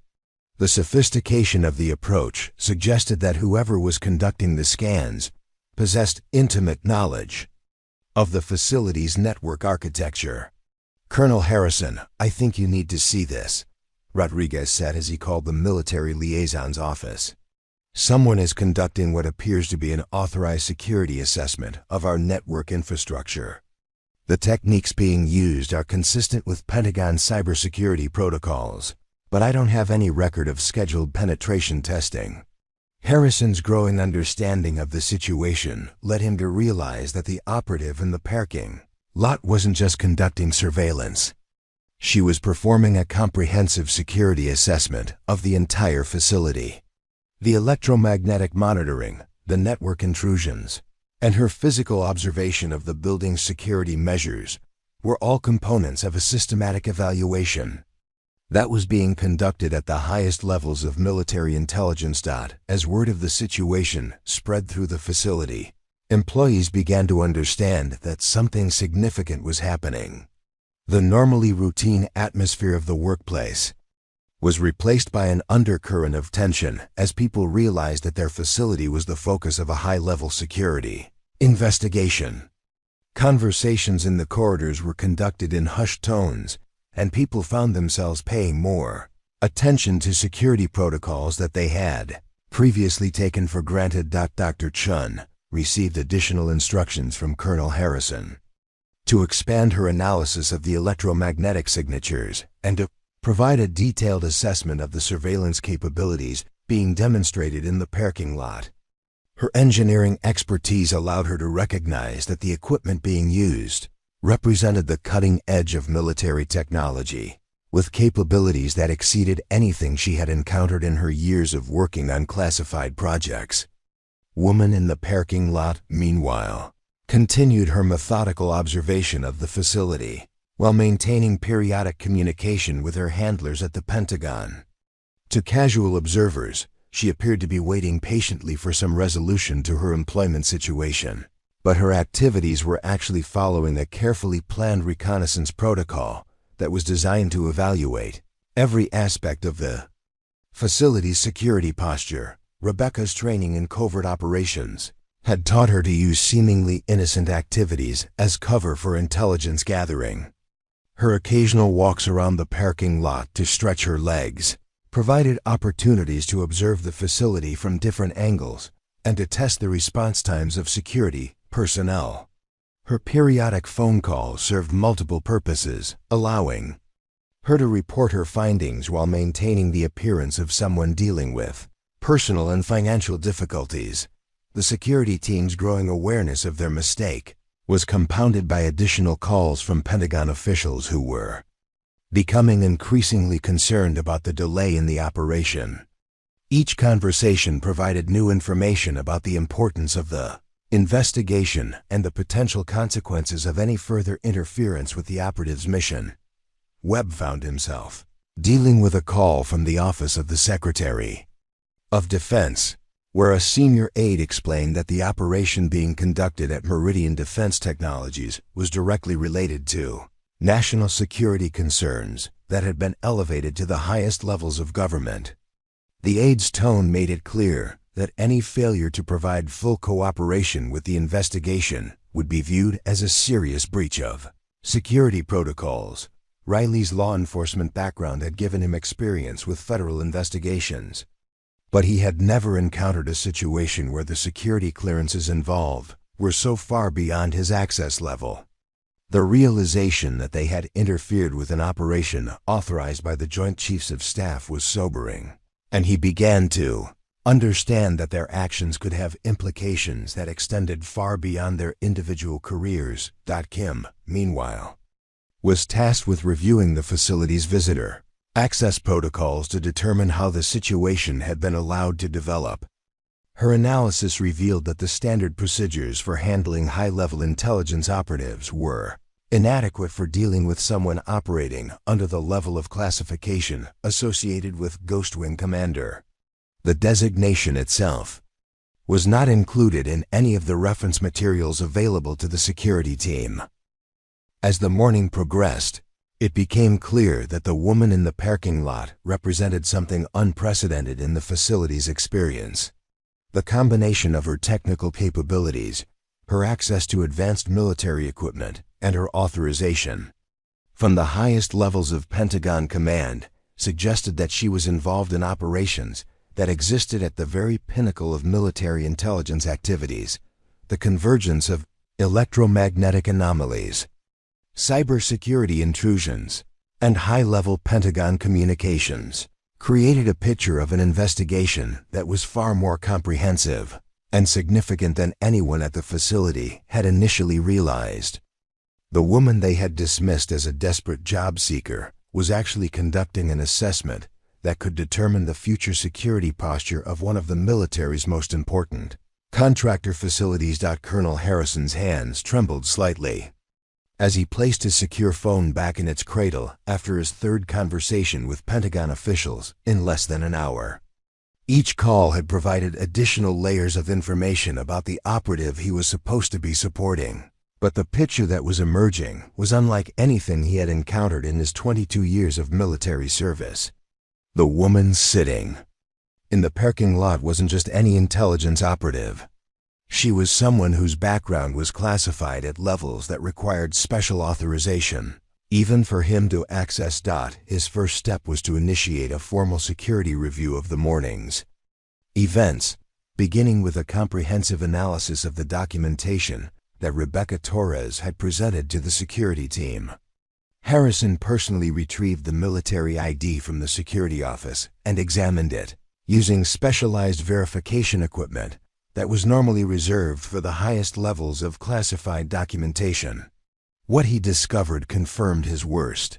The sophistication of the approach suggested that whoever was conducting the scans possessed intimate knowledge of the facility's network architecture. "Colonel Harrison, I think you need to see this," Rodriguez said as he called the military liaison's office. "Someone is conducting what appears to be an authorized security assessment of our network infrastructure. The techniques being used are consistent with Pentagon cybersecurity protocols, but I don't have any record of scheduled penetration testing." Harrison's growing understanding of the situation led him to realize that the operative in the parking lot wasn't just conducting surveillance. She was performing a comprehensive security assessment of the entire facility. The electromagnetic monitoring, the network intrusions, and her physical observation of the building's security measures were all components of a systematic evaluation that was being conducted at the highest levels of military intelligence. As word of the situation spread through the facility, employees began to understand that something significant was happening. The normally routine atmosphere of the workplace was replaced by an undercurrent of tension as people realized that their facility was the focus of a high-level security investigation. Conversations in the corridors were conducted in hushed tones, and people found themselves paying more attention to security protocols that they had previously taken for granted. Dr. Chun received additional instructions from Colonel Harrison to expand her analysis of the electromagnetic signatures and to provide a detailed assessment of the surveillance capabilities being demonstrated in the parking lot. Her engineering expertise allowed her to recognize that the equipment being used represented the cutting edge of military technology, with capabilities that exceeded anything she had encountered in her years of working on classified projects. Woman in the parking lot, meanwhile, continued her methodical observation of the facility while maintaining periodic communication with her handlers at the Pentagon. To casual observers, she appeared to be waiting patiently for some resolution to her employment situation, but her activities were actually following a carefully planned reconnaissance protocol that was designed to evaluate every aspect of the facility's security posture. Rebecca's training in covert operations had taught her to use seemingly innocent activities as cover for intelligence gathering. Her occasional walks around the parking lot to stretch her legs provided opportunities to observe the facility from different angles and to test the response times of security personnel. Her periodic phone calls served multiple purposes, allowing her to report her findings while maintaining the appearance of someone dealing with personal and financial difficulties. The security team's growing awareness of their mistake was compounded by additional calls from Pentagon officials who were becoming increasingly concerned about the delay in the operation. Each conversation provided new information about the importance of the investigation and the potential consequences of any further interference with the operative's mission. Webb found himself dealing with a call from the Office of the Secretary of Defense, where a senior aide explained that the operation being conducted at Meridian Defense Technologies was directly related to national security concerns that had been elevated to the highest levels of government. The aide's tone made it clear that any failure to provide full cooperation with the investigation would be viewed as a serious breach of security protocols. Riley's law enforcement background had given him experience with federal investigations, but he had never encountered a situation where the security clearances involved were so far beyond his access level. The realization that they had interfered with an operation authorized by the Joint Chiefs of Staff was sobering, and he began to understand that their actions could have implications that extended far beyond their individual careers. Kim, meanwhile, was tasked with reviewing the facility's visitor access protocols to determine how the situation had been allowed to develop. Her analysis revealed that the standard procedures for handling high-level intelligence operatives were inadequate for dealing with someone operating under the level of classification associated with Ghost Wing Commander. The designation itself was not included in any of the reference materials available to the security team. As the morning progressed, it became clear that the woman in the parking lot represented something unprecedented in the facility's experience. The combination of her technical capabilities, her access to advanced military equipment, and her authorization from the highest levels of Pentagon command suggested that she was involved in operations that existed at the very pinnacle of military intelligence activities. The convergence of electromagnetic anomalies, cybersecurity intrusions, and high-level Pentagon communications created a picture of an investigation that was far more comprehensive and significant than anyone at the facility had initially realized. The woman they had dismissed as a desperate job seeker was actually conducting an assessment that could determine the future security posture of one of the military's most important contractor facilities. Colonel Harrison's hands trembled slightly as he placed his secure phone back in its cradle after his third conversation with Pentagon officials in less than an hour. Each call had provided additional layers of information about the operative he was supposed to be supporting, but the picture that was emerging was unlike anything he had encountered in his 22 years of military service. The woman sitting in the parking lot wasn't just any intelligence operative. She was someone whose background was classified at levels that required special authorization. Even for him to access. His first step was to initiate a formal security review of the morning's events, beginning with a comprehensive analysis of the documentation that Rebecca Torres had presented to the security team. Harrison personally retrieved the military ID from the security office and examined it, using specialized verification equipment that was normally reserved for the highest levels of classified documentation. What he discovered confirmed his worst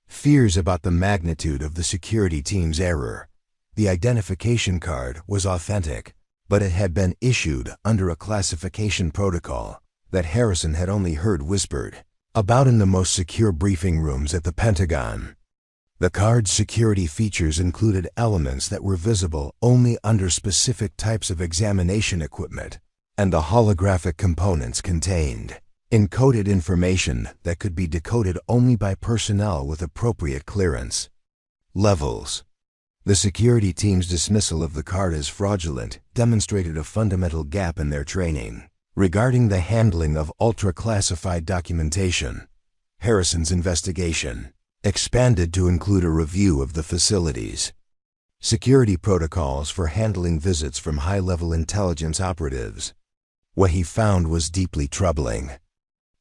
fears about the magnitude of the security team's error. The identification card was authentic, but it had been issued under a classification protocol that Harrison had only heard whispered about in the most secure briefing rooms at the Pentagon. The card's security features included elements that were visible only under specific types of examination equipment, and the holographic components contained encoded information that could be decoded only by personnel with appropriate clearance levels. The security team's dismissal of the card as fraudulent demonstrated a fundamental gap in their training regarding the handling of ultra-classified documentation. Harrison's investigation expanded to include a review of the facility's security protocols for handling visits from high-level intelligence operatives. What he found was deeply troubling.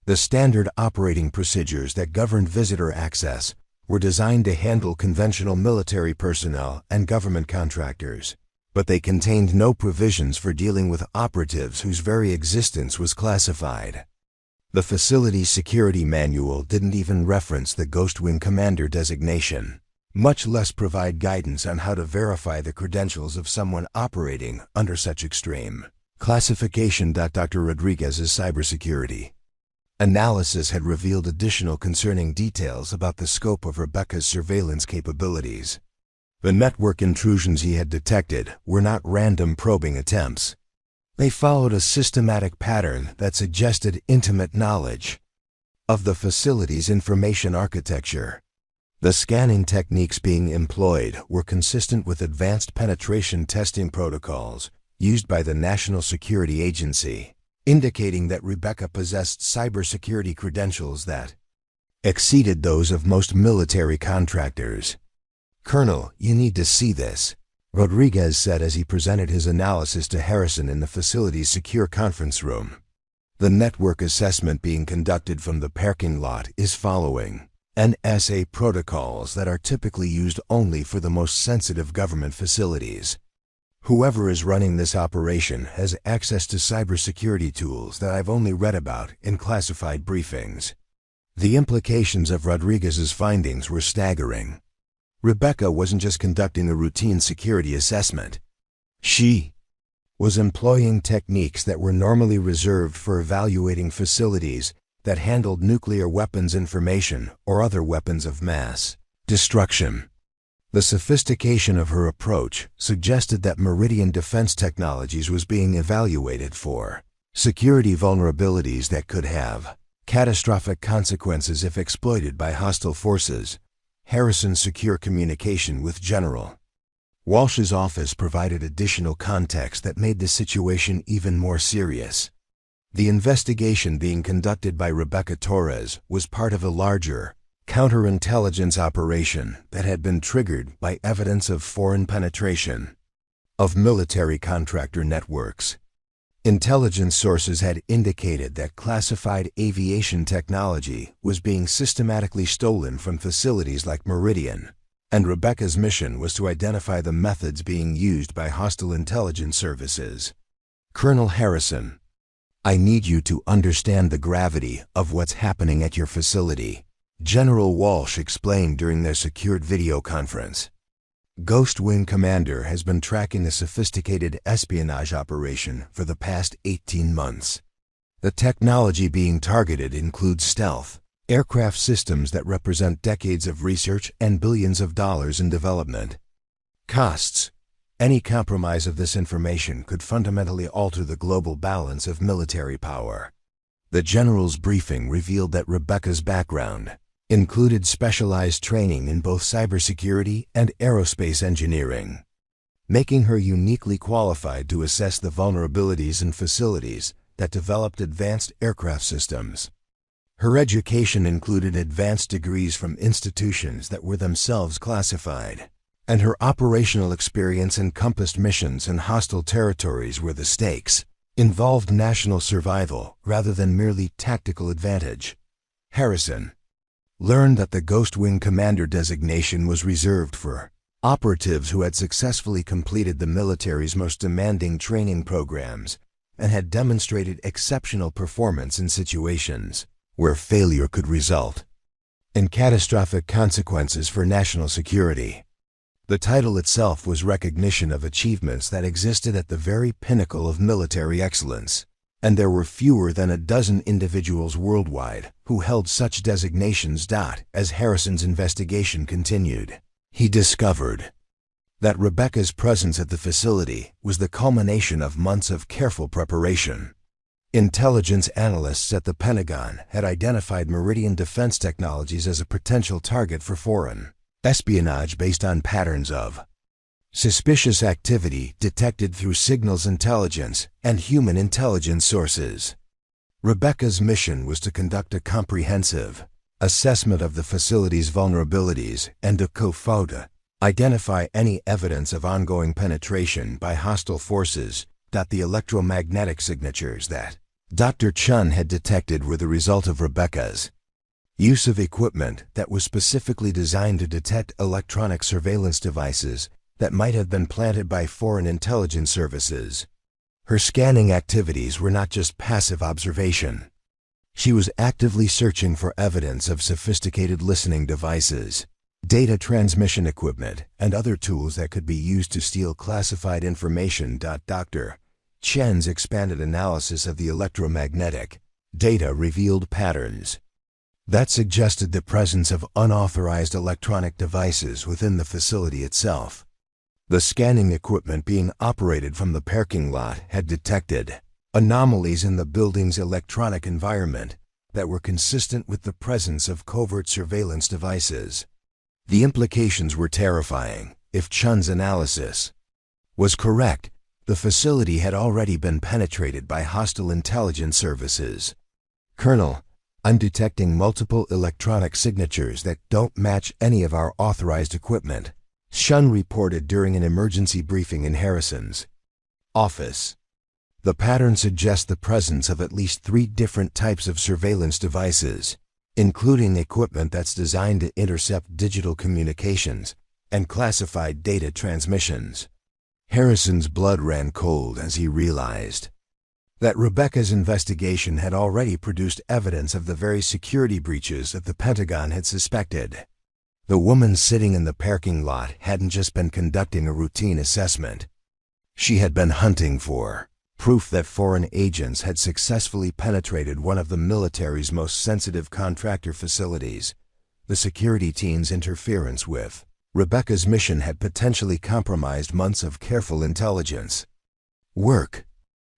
The standard operating procedures that governed visitor access were designed to handle conventional military personnel and government contractors, but they contained no provisions for dealing with operatives whose very existence was classified. The facility's security manual didn't even reference the Ghost Wing Commander designation, much less provide guidance on how to verify the credentials of someone operating under such extreme classification. Dr. Rodriguez's cybersecurity analysis had revealed additional concerning details about the scope of Rebecca's surveillance capabilities. The network intrusions he had detected were not random probing attempts. They followed a systematic pattern that suggested intimate knowledge of the facility's information architecture. The scanning techniques being employed were consistent with advanced penetration testing protocols used by the National Security Agency, indicating that Rebecca possessed cybersecurity credentials that exceeded those of most military contractors. "Colonel, you need to see this," Rodriguez said as he presented his analysis to Harrison in the facility's secure conference room. The network assessment being conducted from the parking lot is following NSA protocols that are typically used only for the most sensitive government facilities. Whoever is running this operation has access to cybersecurity tools that I've only read about in classified briefings. The implications of Rodriguez's findings were staggering. Rebecca wasn't just conducting a routine security assessment. She was employing techniques that were normally reserved for evaluating facilities that handled nuclear weapons information or other weapons of mass destruction. The sophistication of her approach suggested that Meridian Defense Technologies was being evaluated for security vulnerabilities that could have catastrophic consequences if exploited by hostile forces. Harrison's secure communication with General Walsh's office provided additional context that made the situation even more serious. The investigation being conducted by Rebecca Torres was part of a larger counterintelligence operation that had been triggered by evidence of foreign penetration of military contractor networks. Intelligence sources had indicated that classified aviation technology was being systematically stolen from facilities like Meridian, and Rebecca's mission was to identify the methods being used by hostile intelligence services. "Colonel Harrison, I need you to understand the gravity of what's happening at your facility," General Walsh explained during their secured video conference. Ghost Wing Commander has been tracking a sophisticated espionage operation for the past 18 months. The technology being targeted includes stealth aircraft systems that represent decades of research and billions of dollars in development costs. Any compromise of this information could fundamentally alter the global balance of military power. The general's briefing revealed that Rebecca's background included specialized training in both cybersecurity and aerospace engineering, making her uniquely qualified to assess the vulnerabilities in facilities that developed advanced aircraft systems. Her education included advanced degrees from institutions that were themselves classified, and her operational experience encompassed missions in hostile territories where the stakes involved national survival rather than merely tactical advantage. Harrison learned that the Ghost Wing Commander designation was reserved for operatives who had successfully completed the military's most demanding training programs and had demonstrated exceptional performance in situations where failure could result in catastrophic consequences for national security. The title itself was recognition of achievements that existed at the very pinnacle of military excellence, and there were fewer than a dozen individuals worldwide who held such designations. As Harrison's investigation continued, he discovered that Rebecca's presence at the facility was the culmination of months of careful preparation. Intelligence analysts at the Pentagon had identified Meridian Defense Technologies as a potential target for foreign espionage based on patterns of suspicious activity detected through signals intelligence and human intelligence sources. Rebecca's mission was to conduct a comprehensive assessment of the facility's vulnerabilities and to decode Identify any evidence of ongoing penetration by hostile forces. The electromagnetic signatures that Dr. Chun had detected were the result of Rebecca's use of equipment that was specifically designed to detect electronic surveillance devices that might have been planted by foreign intelligence services. Her scanning activities were not just passive observation. She was actively searching for evidence of sophisticated listening devices, data transmission equipment, and other tools that could be used to steal classified information. Dr. Chen's expanded analysis of the electromagnetic data revealed patterns that suggested the presence of unauthorized electronic devices within the facility itself. The scanning equipment being operated from the parking lot had detected anomalies in the building's electronic environment that were consistent with the presence of covert surveillance devices. The implications were terrifying. If Chun's analysis was correct, the facility had already been penetrated by hostile intelligence services. "Colonel, I'm detecting multiple electronic signatures that don't match any of our authorized equipment," Chun reported during an emergency briefing in Harrison's office. "The pattern suggests the presence of at least 3 different types of surveillance devices, including equipment that's designed to intercept digital communications and classified data transmissions." Harrison's blood ran cold as he realized that Rebecca's investigation had already produced evidence of the very security breaches that the Pentagon had suspected. The woman sitting in the parking lot hadn't just been conducting a routine assessment. She had been hunting for proof that foreign agents had successfully penetrated one of the military's most sensitive contractor facilities. The security team's interference with Rebecca's mission had potentially compromised months of careful intelligence work.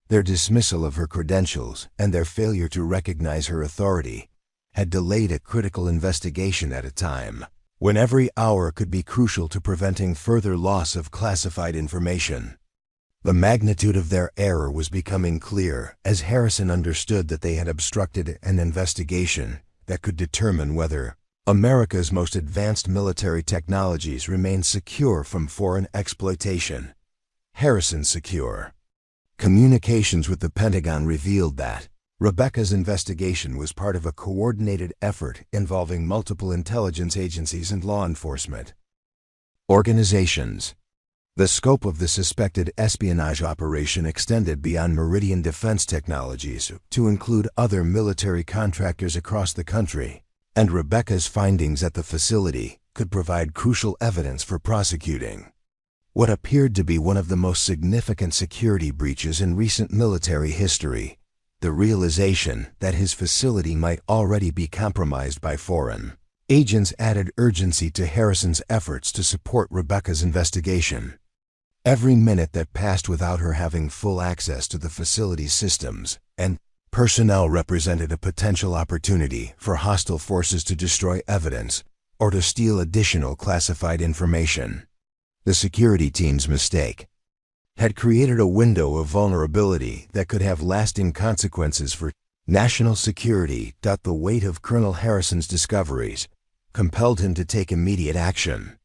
Their dismissal of her credentials and their failure to recognize her authority had delayed a critical investigation at a time when every hour could be crucial to preventing further loss of classified information. The magnitude of their error was becoming clear as Harrison understood that they had obstructed an investigation that could determine whether America's most advanced military technologies remained secure from foreign exploitation. Harrison's secure communications with the Pentagon revealed that Rebecca's investigation was part of a coordinated effort involving multiple intelligence agencies and law enforcement organizations. The scope of the suspected espionage operation extended beyond Meridian Defense Technologies to include other military contractors across the country, and Rebecca's findings at the facility could provide crucial evidence for prosecuting what appeared to be one of the most significant security breaches in recent military history. The realization that his facility might already be compromised by foreign agents added urgency to Harrison's efforts to support Rebecca's investigation. Every minute that passed without her having full access to the facility's systems and personnel represented a potential opportunity for hostile forces to destroy evidence or to steal additional classified information. The security team's mistake had created a window of vulnerability that could have lasting consequences for national security. The weight of Colonel Harrison's discoveries compelled him to take immediate action.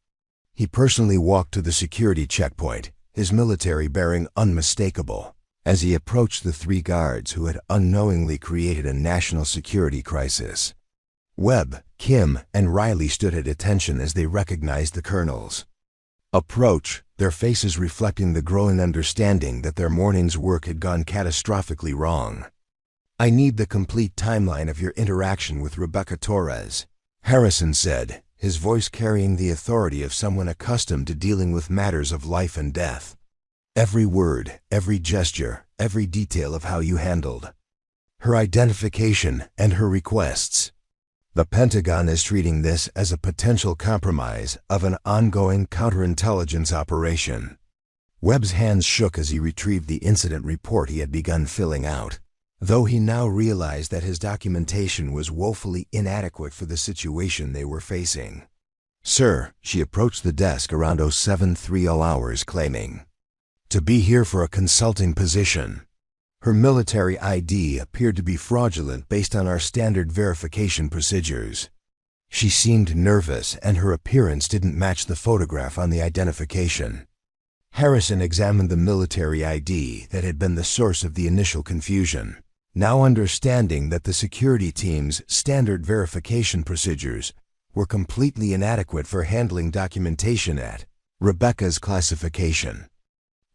He personally walked to the security checkpoint, his military bearing unmistakable, as he approached the 3 guards who had unknowingly created a national security crisis. Webb, Kim, and Riley stood at attention as they recognized the colonel's approach, their faces reflecting the growing understanding that their morning's work had gone catastrophically wrong. "I need the complete timeline of your interaction with Rebecca Torres," Harrison said, his voice carrying the authority of someone accustomed to dealing with matters of life and death. "Every word, every gesture, every detail of how you handled her identification and her requests. The Pentagon is treating this as a potential compromise of an ongoing counterintelligence operation." Webb's hands shook as he retrieved the incident report he had begun filling out, though he now realized that his documentation was woefully inadequate for the situation they were facing. "Sir," she approached the desk around 0730 hours claiming to be here for a consulting position. Her military ID appeared to be fraudulent based on our standard verification procedures. She seemed nervous and her appearance didn't match the photograph on the identification. Harrison examined the military ID that had been the source of the initial confusion. Now understanding that the security team's standard verification procedures were completely inadequate for handling documentation at Rebecca's classification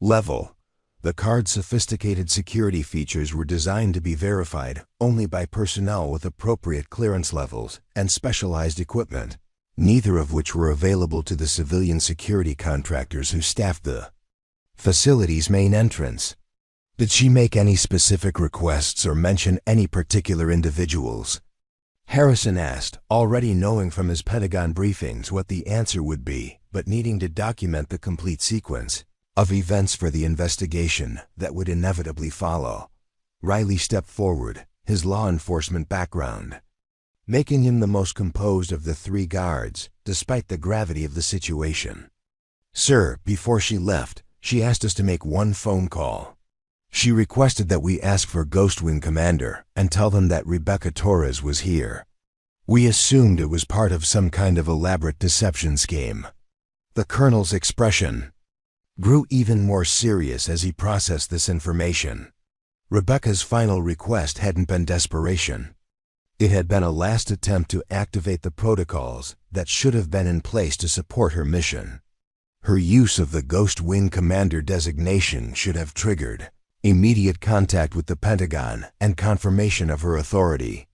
level, the card's sophisticated security features were designed to be verified only by personnel with appropriate clearance levels and specialized equipment, neither of which were available to the civilian security contractors who staffed the facility's main entrance. Did she make any specific requests or mention any particular individuals? Harrison asked, already knowing from his Pentagon briefings what the answer would be, but needing to document the complete sequence of events for the investigation that would inevitably follow. Riley stepped forward, his law enforcement background making him the most composed of the three guards, despite the gravity of the situation. "Sir, before she left, she asked us to make one phone call. She requested that we ask for Ghost Wing Commander and tell them that Rebecca Torres was here. We assumed it was part of some kind of elaborate deception scheme." The colonel's expression grew even more serious as he processed this information. Rebecca's final request hadn't been desperation. It had been a last attempt to activate the protocols that should have been in place to support her mission. Her use of the Ghost Wing Commander designation should have triggered immediate contact with the Pentagon and confirmation of her authority.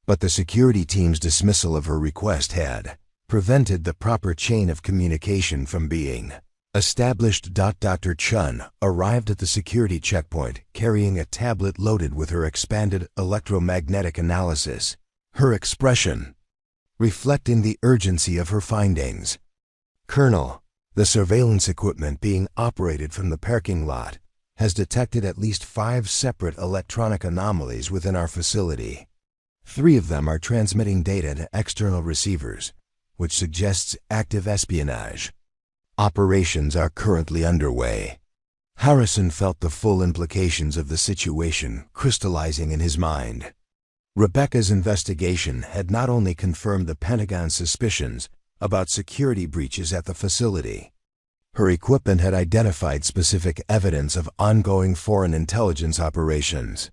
But the security team's dismissal of her request had prevented the proper chain of communication from being established. Dr. Chun arrived at the security checkpoint carrying a tablet loaded with her expanded electromagnetic analysis, her expression reflecting the urgency of her findings. "Colonel, the surveillance equipment being operated from the parking lot has detected at least 5 separate electronic anomalies within our facility. 3 of them are transmitting data to external receivers, which suggests active espionage. Operations are currently underway." Harrison felt the full implications of the situation crystallizing in his mind. Rebecca's investigation had not only confirmed the Pentagon's suspicions about security breaches at the facility. Her equipment had identified specific evidence of ongoing foreign intelligence operations.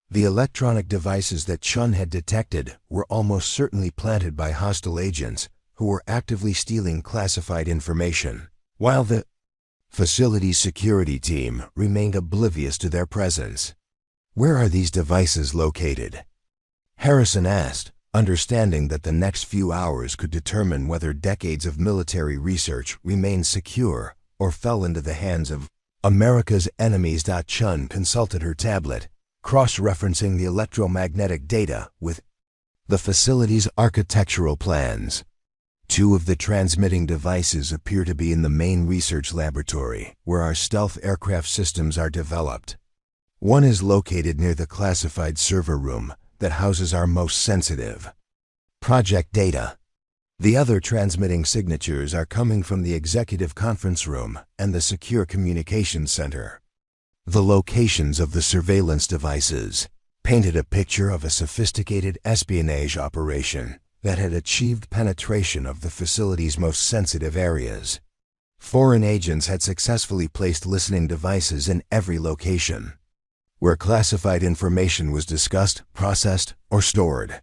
The electronic devices that Chun had detected were almost certainly planted by hostile agents who were actively stealing classified information, while the facility's security team remained oblivious to their presence. "Where are these devices located?" Harrison asked, understanding that the next few hours could determine whether decades of military research remained secure or fell into the hands of America's enemies. Chun consulted her tablet, cross-referencing the electromagnetic data with the facility's architectural plans. 2 of the transmitting devices appear to be in the main research laboratory, where our stealth aircraft systems are developed. 1 is located near the classified server room that houses our most sensitive project data. The other transmitting signatures are coming from the executive conference room and the secure communications center. The locations of the surveillance devices painted a picture of a sophisticated espionage operation that had achieved penetration of the facility's most sensitive areas. Foreign agents had successfully placed listening devices in every location where classified information was discussed, processed, or stored.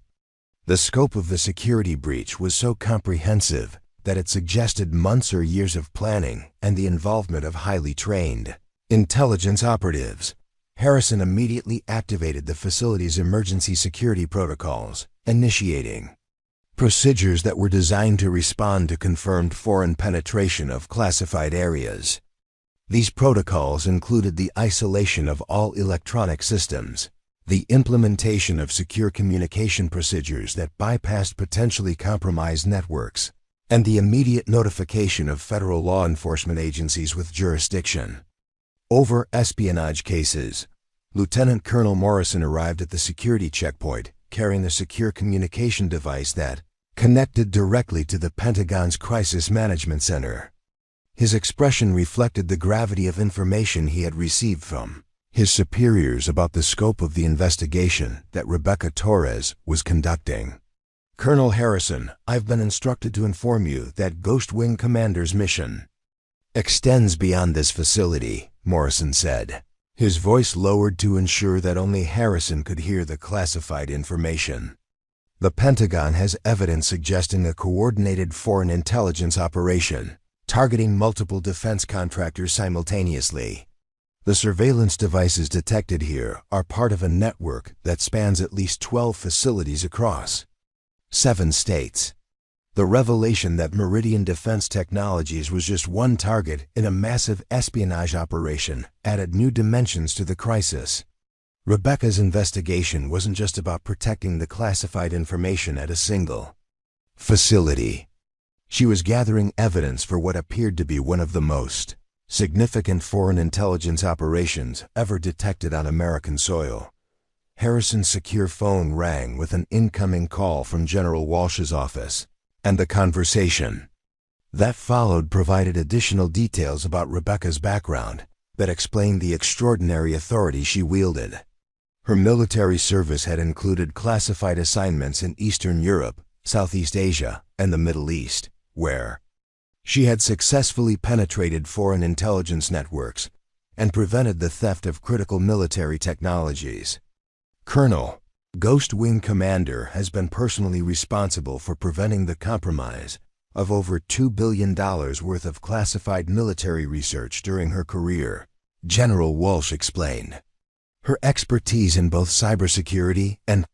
The scope of the security breach was so comprehensive that it suggested months or years of planning and the involvement of highly trained intelligence operatives. Harrison immediately activated the facility's emergency security protocols, initiating procedures that were designed to respond to confirmed foreign penetration of classified areas. These protocols included the isolation of all electronic systems, the implementation of secure communication procedures that bypassed potentially compromised networks, and the immediate notification of federal law enforcement agencies with jurisdiction over espionage cases. Lieutenant Colonel Morrison arrived at the security checkpoint carrying the secure communication device that connected directly to the Pentagon's Crisis Management Center. His expression reflected the gravity of information he had received from his superiors about the scope of the investigation that Rebecca Torres was conducting. Colonel Harrison, I've been instructed to inform you that Ghost Wing Commander's mission extends beyond this facility, Morrison said, his voice lowered to ensure that only Harrison could hear the classified information. The Pentagon has evidence suggesting a coordinated foreign intelligence operation, targeting multiple defense contractors simultaneously. The surveillance devices detected here are part of a network that spans at least 12 facilities across 7 states. The revelation that Meridian Defense Technologies was just one target in a massive espionage operation added new dimensions to the crisis. Rebecca's investigation wasn't just about protecting the classified information at a single facility. She was gathering evidence for what appeared to be one of the most significant foreign intelligence operations ever detected on American soil. Harrison's secure phone rang with an incoming call from General Walsh's office, and the conversation that followed provided additional details about Rebecca's background that explained the extraordinary authority she wielded. Her military service had included classified assignments in Eastern Europe, Southeast Asia, and the Middle East, where she had successfully penetrated foreign intelligence networks and prevented the theft of critical military technologies. Colonel, Ghost Wing Commander has been personally responsible for preventing the compromise of over $2 billion worth of classified military research during her career, General Walsh explained. Her expertise in both cybersecurity and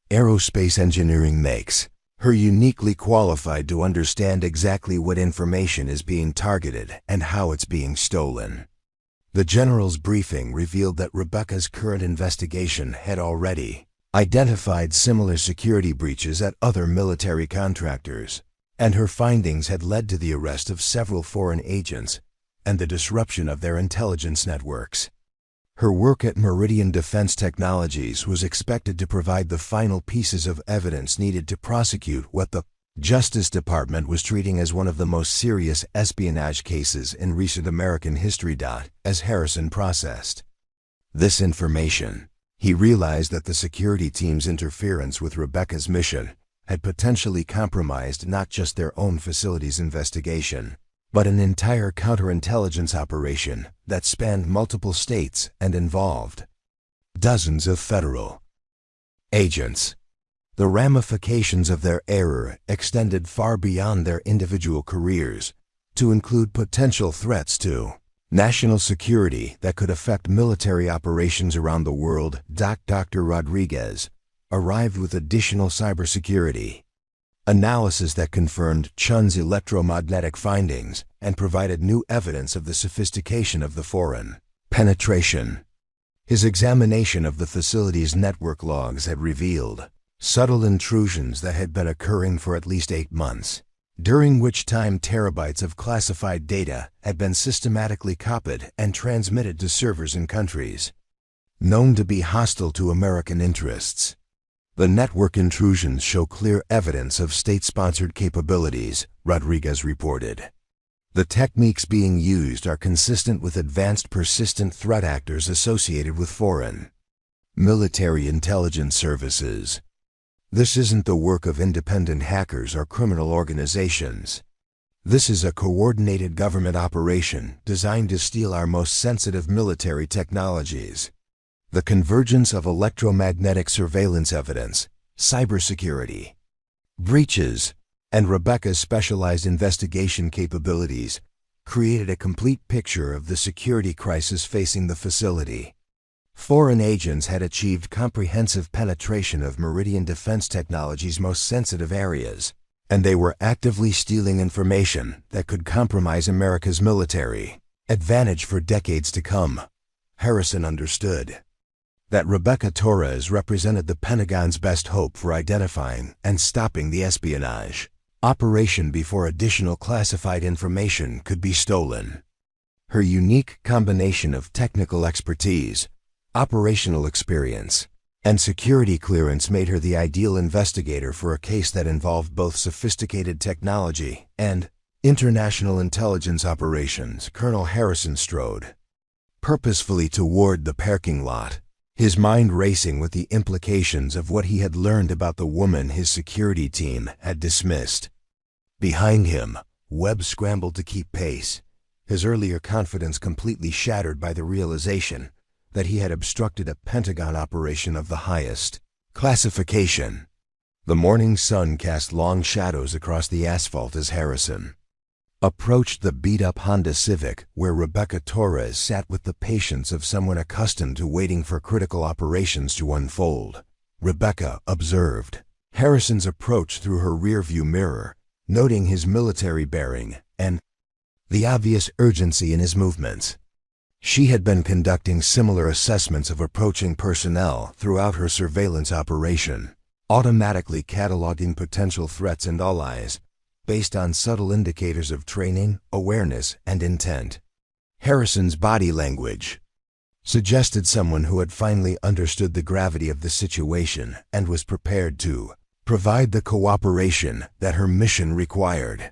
aerospace engineering makes her uniquely qualified to understand exactly what information is being targeted and how it's being stolen. The general's briefing revealed that Rebecca's current investigation had already identified similar security breaches at other military contractors, and her findings had led to the arrest of several foreign agents and the disruption of their intelligence networks. Her work at Meridian Defense Technologies was expected to provide the final pieces of evidence needed to prosecute what the Justice Department was treating as one of the most serious espionage cases in recent American history. As Harrison processed this information, he realized that the security team's interference with Rebecca's mission had potentially compromised not just their own facility's investigation, but an entire counterintelligence operation that spanned multiple states and involved dozens of federal agents. The ramifications of their error extended far beyond their individual careers, to include potential threats to national security that could affect military operations around the world. Dr. Rodriguez arrived with additional cybersecurity analysis that confirmed Chun's electromagnetic findings and provided new evidence of the sophistication of the foreign penetration. His examination of the facility's network logs had revealed subtle intrusions that had been occurring for at least 8 months, during which time terabytes of classified data had been systematically copied and transmitted to servers in countries known to be hostile to American interests. The network intrusions show clear evidence of state-sponsored capabilities, Rodriguez reported. The techniques being used are consistent with advanced persistent threat actors associated with foreign military intelligence services. This isn't the work of independent hackers or criminal organizations. This is a coordinated government operation designed to steal our most sensitive military technologies. The convergence of electromagnetic surveillance evidence, cybersecurity breaches, and Rebecca's specialized investigation capabilities created a complete picture of the security crisis facing the facility. Foreign agents had achieved comprehensive penetration of Meridian Defense Technologies' most sensitive areas, and they were actively stealing information that could compromise America's military advantage for decades to come. Harrison understood that Rebecca Torres represented the Pentagon's best hope for identifying and stopping the espionage operation before additional classified information could be stolen. Her unique combination of technical expertise, operational experience, and security clearance made her the ideal investigator for a case that involved both sophisticated technology and international intelligence operations. Colonel Harrison strode purposefully toward the parking lot, his mind racing with the implications of what he had learned about the woman his security team had dismissed. Behind him, Webb scrambled to keep pace, his earlier confidence completely shattered by the realization that he had obstructed a Pentagon operation of the highest classification. The morning sun cast long shadows across the asphalt as Harrison approached the beat-up Honda Civic where Rebecca Torres sat with the patience of someone accustomed to waiting for critical operations to unfold. Rebecca observed Harrison's approach through her rearview mirror, noting his military bearing and the obvious urgency in his movements. She had been conducting similar assessments of approaching personnel throughout her surveillance operation, automatically cataloging potential threats and allies based on subtle indicators of training, awareness, and intent. Harrison's body language suggested someone who had finally understood the gravity of the situation and was prepared to provide the cooperation that her mission required.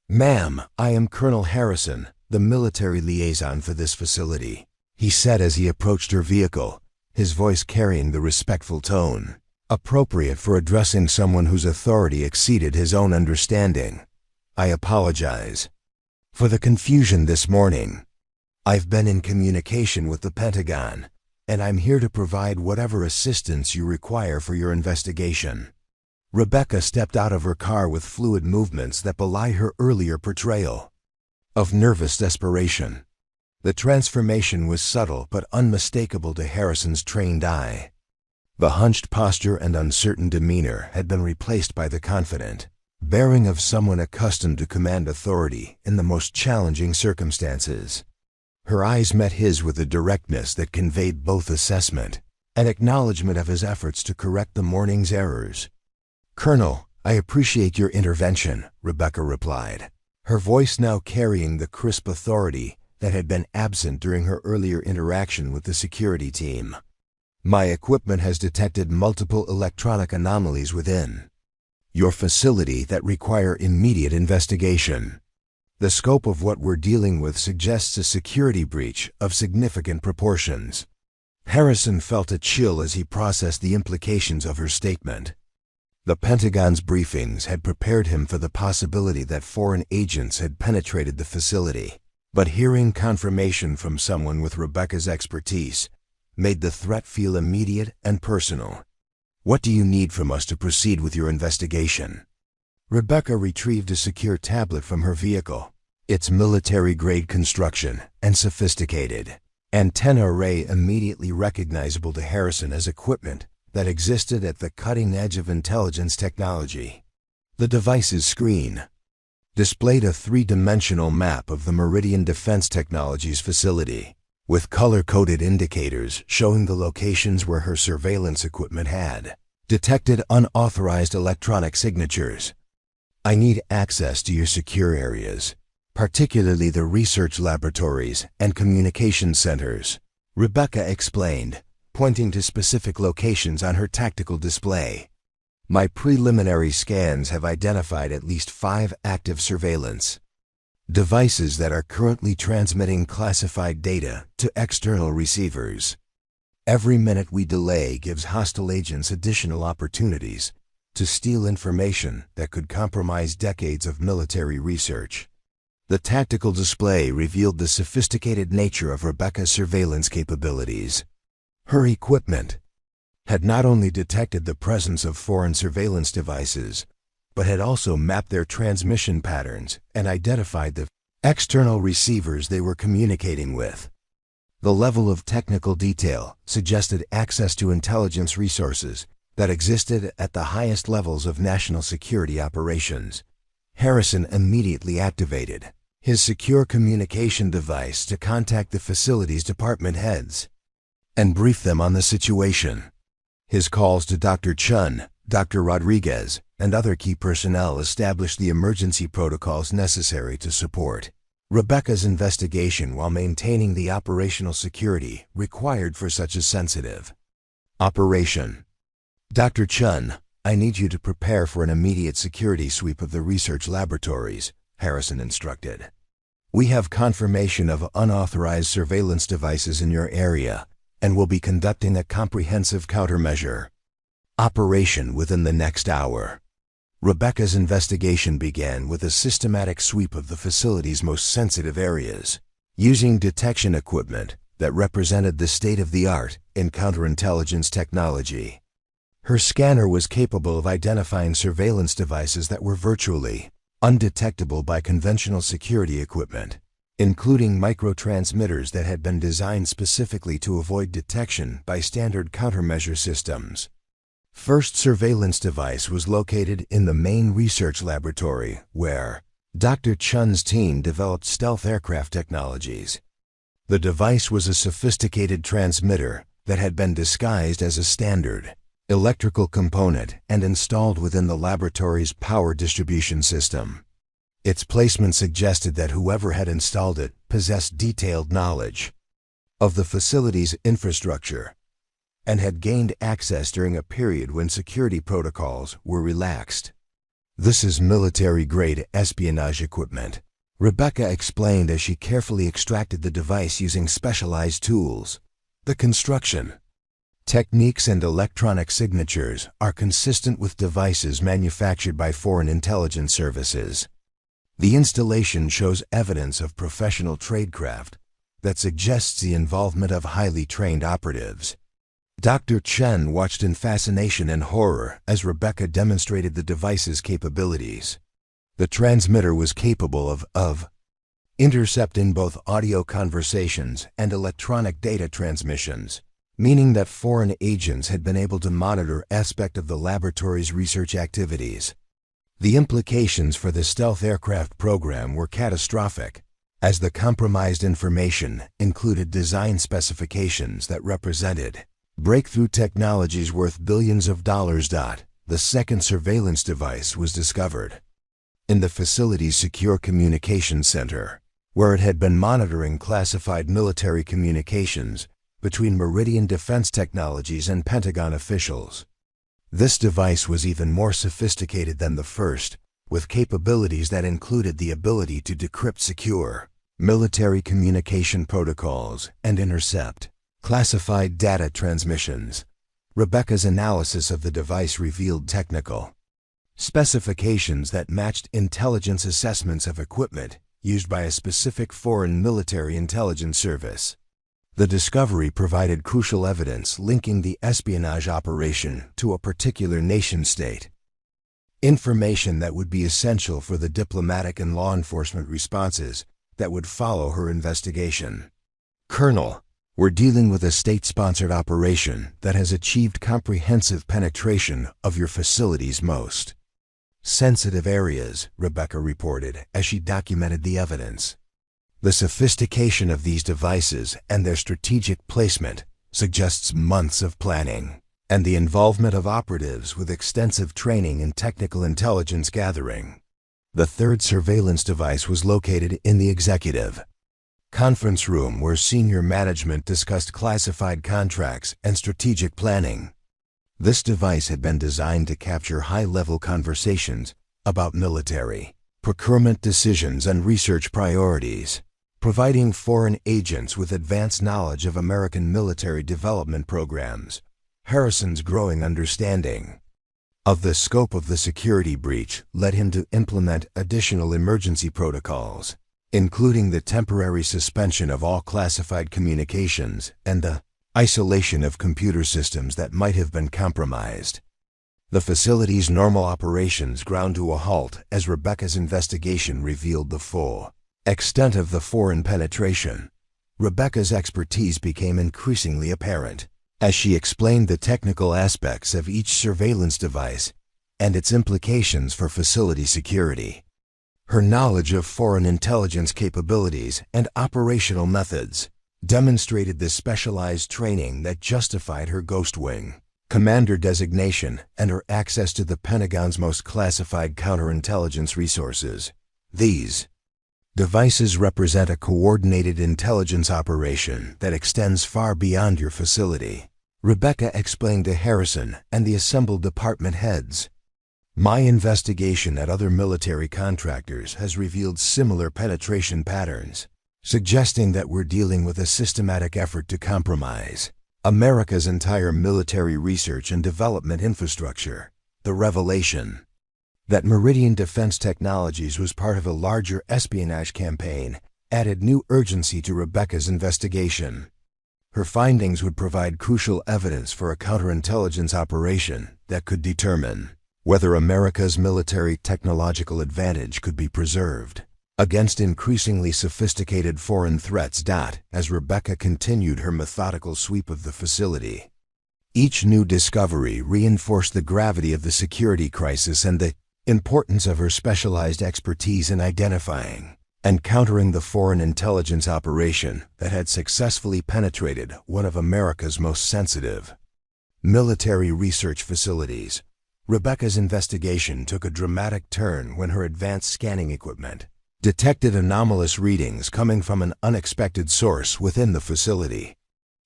"Ma'am, I am Colonel Harrison, the military liaison for this facility," he said as he approached her vehicle, his voice carrying the respectful tone appropriate for addressing someone whose authority exceeded his own understanding. "I apologize for the confusion this morning. I've been in communication with the Pentagon, and I'm here to provide whatever assistance you require for your investigation." Rebecca stepped out of her car with fluid movements that belie her earlier portrayal of nervous desperation. The transformation was subtle but unmistakable to Harrison's trained eye. The hunched posture and uncertain demeanor had been replaced by the confident bearing of someone accustomed to command authority in the most challenging circumstances. Her eyes met his with a directness that conveyed both assessment and acknowledgement of his efforts to correct the morning's errors. "Colonel, I appreciate your intervention," Rebecca replied, her voice now carrying the crisp authority that had been absent during her earlier interaction with the security team. "My equipment has detected multiple electronic anomalies within your facility that require immediate investigation. The scope of what we're dealing with suggests a security breach of significant proportions." Harrison felt a chill as he processed the implications of her statement. The Pentagon's briefings had prepared him for the possibility that foreign agents had penetrated the facility, but hearing confirmation from someone with Rebecca's expertise made the threat feel immediate and personal. "What do you need from us to proceed with your investigation?" Rebecca retrieved a secure tablet from her vehicle, its military-grade construction and sophisticated antenna array immediately recognizable to Harrison as equipment that existed at the cutting edge of intelligence technology. The device's screen displayed a three-dimensional map of the Meridian Defense Technologies facility, with color-coded indicators showing the locations where her surveillance equipment had detected unauthorized electronic signatures. "I need access to your secure areas, particularly the research laboratories and communication centers," Rebecca explained, pointing to specific locations on her tactical display. "My preliminary scans have identified at least 5 active surveillance devices that are currently transmitting classified data to external receivers. Every minute we delay gives hostile agents additional opportunities to steal information that could compromise decades of military research." The tactical display revealed the sophisticated nature of Rebecca's surveillance capabilities. Her equipment had not only detected the presence of foreign surveillance devices, but had also mapped their transmission patterns and identified the external receivers they were communicating with. The level of technical detail suggested access to intelligence resources that existed at the highest levels of national security operations. Harrison immediately activated his secure communication device to contact the facility's department heads and brief them on the situation. His calls to Dr. Chun, Dr. Rodriguez, and other key personnel established the emergency protocols necessary to support Rebecca's investigation while maintaining the operational security required for such a sensitive operation. "Dr. Chun, I need you to prepare for an immediate security sweep of the research laboratories," Harrison instructed. "We have confirmation of unauthorized surveillance devices in your area, and will be conducting a comprehensive countermeasure operation within the next hour. Rebecca's investigation began with a systematic sweep of the facility's most sensitive areas, using detection equipment that represented the state-of-the-art in counterintelligence technology. Her scanner was capable of identifying surveillance devices that were virtually undetectable by conventional security equipment, including microtransmitters that had been designed specifically to avoid detection by standard countermeasure systems. First surveillance device was located in the main research laboratory where Dr. Chun's team developed stealth aircraft technologies. The device was a sophisticated transmitter that had been disguised as a standard electrical component and installed within the laboratory's power distribution system. Its placement suggested that whoever had installed it possessed detailed knowledge of the facility's infrastructure and had gained access during a period when security protocols were relaxed. "This is military-grade espionage equipment," Rebecca explained as she carefully extracted the device using specialized tools. "The construction techniques and electronic signatures are consistent with devices manufactured by foreign intelligence services. The installation shows evidence of professional tradecraft that suggests the involvement of highly trained operatives." Dr. Chen watched in fascination and horror as Rebecca demonstrated the device's capabilities. The transmitter was capable of intercepting both audio conversations and electronic data transmissions, meaning that foreign agents had been able to monitor aspects of the laboratory's research activities. The implications for the stealth aircraft program were catastrophic, as the compromised information included design specifications that represented breakthrough technologies worth billions of dollars. The second surveillance device was discovered in the facility's secure communications center, where it had been monitoring classified military communications between Meridian Defense Technologies and Pentagon officials. This device was even more sophisticated than the first, with capabilities that included the ability to decrypt secure military communication protocols and intercept classified data transmissions. Rebecca's analysis of the device revealed technical specifications that matched intelligence assessments of equipment used by a specific foreign military intelligence service. The discovery provided crucial evidence linking the espionage operation to a particular nation-state, information that would be essential for the diplomatic and law enforcement responses that would follow her investigation. "Colonel, we're dealing with a state-sponsored operation that has achieved comprehensive penetration of your facility's most sensitive areas," Rebecca reported as she documented the evidence. "The sophistication of these devices and their strategic placement suggests months of planning and the involvement of operatives with extensive training in technical intelligence gathering." The third surveillance device was located in the executive conference room where senior management discussed classified contracts and strategic planning. This device had been designed to capture high-level conversations about military procurement decisions and research priorities, providing foreign agents with advanced knowledge of American military development programs. Harrison's growing understanding of the scope of the security breach led him to implement additional emergency protocols, including the temporary suspension of all classified communications and the isolation of computer systems that might have been compromised. The facility's normal operations ground to a halt as Rebecca's investigation revealed the full extent of the foreign penetration. Rebecca's expertise became increasingly apparent as she explained the technical aspects of each surveillance device and its implications for facility security. Her knowledge of foreign intelligence capabilities and operational methods demonstrated the specialized training that justified her Ghost Wing commander designation and her access to the Pentagon's most classified counterintelligence resources. These devices represent a coordinated intelligence operation that extends far beyond your facility, Rebecca explained to Harrison and the assembled department heads. "My investigation at other military contractors has revealed similar penetration patterns, suggesting that we're dealing with a systematic effort to compromise America's entire military research and development infrastructure. The revelation that Meridian Defense Technologies was part of a larger espionage campaign added new urgency to Rebecca's investigation. Her findings would provide crucial evidence for a counterintelligence operation that could determine whether America's military technological advantage could be preserved against increasingly sophisticated foreign threats. As Rebecca continued her methodical sweep of the facility, each new discovery reinforced the gravity of the security crisis and the importance of her specialized expertise in identifying and countering the foreign intelligence operation that had successfully penetrated one of America's most sensitive military research facilities. Rebecca's investigation took a dramatic turn when her advanced scanning equipment detected anomalous readings coming from an unexpected source within the facility.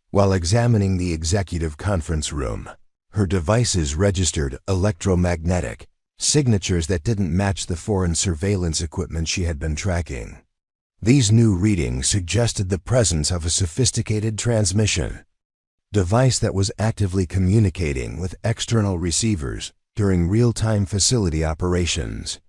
While examining the executive conference room, her devices registered electromagnetic signatures that didn't match the foreign surveillance equipment she had been tracking. These new readings suggested the presence of a sophisticated transmission device that was actively communicating with external receivers during real-time facility operations.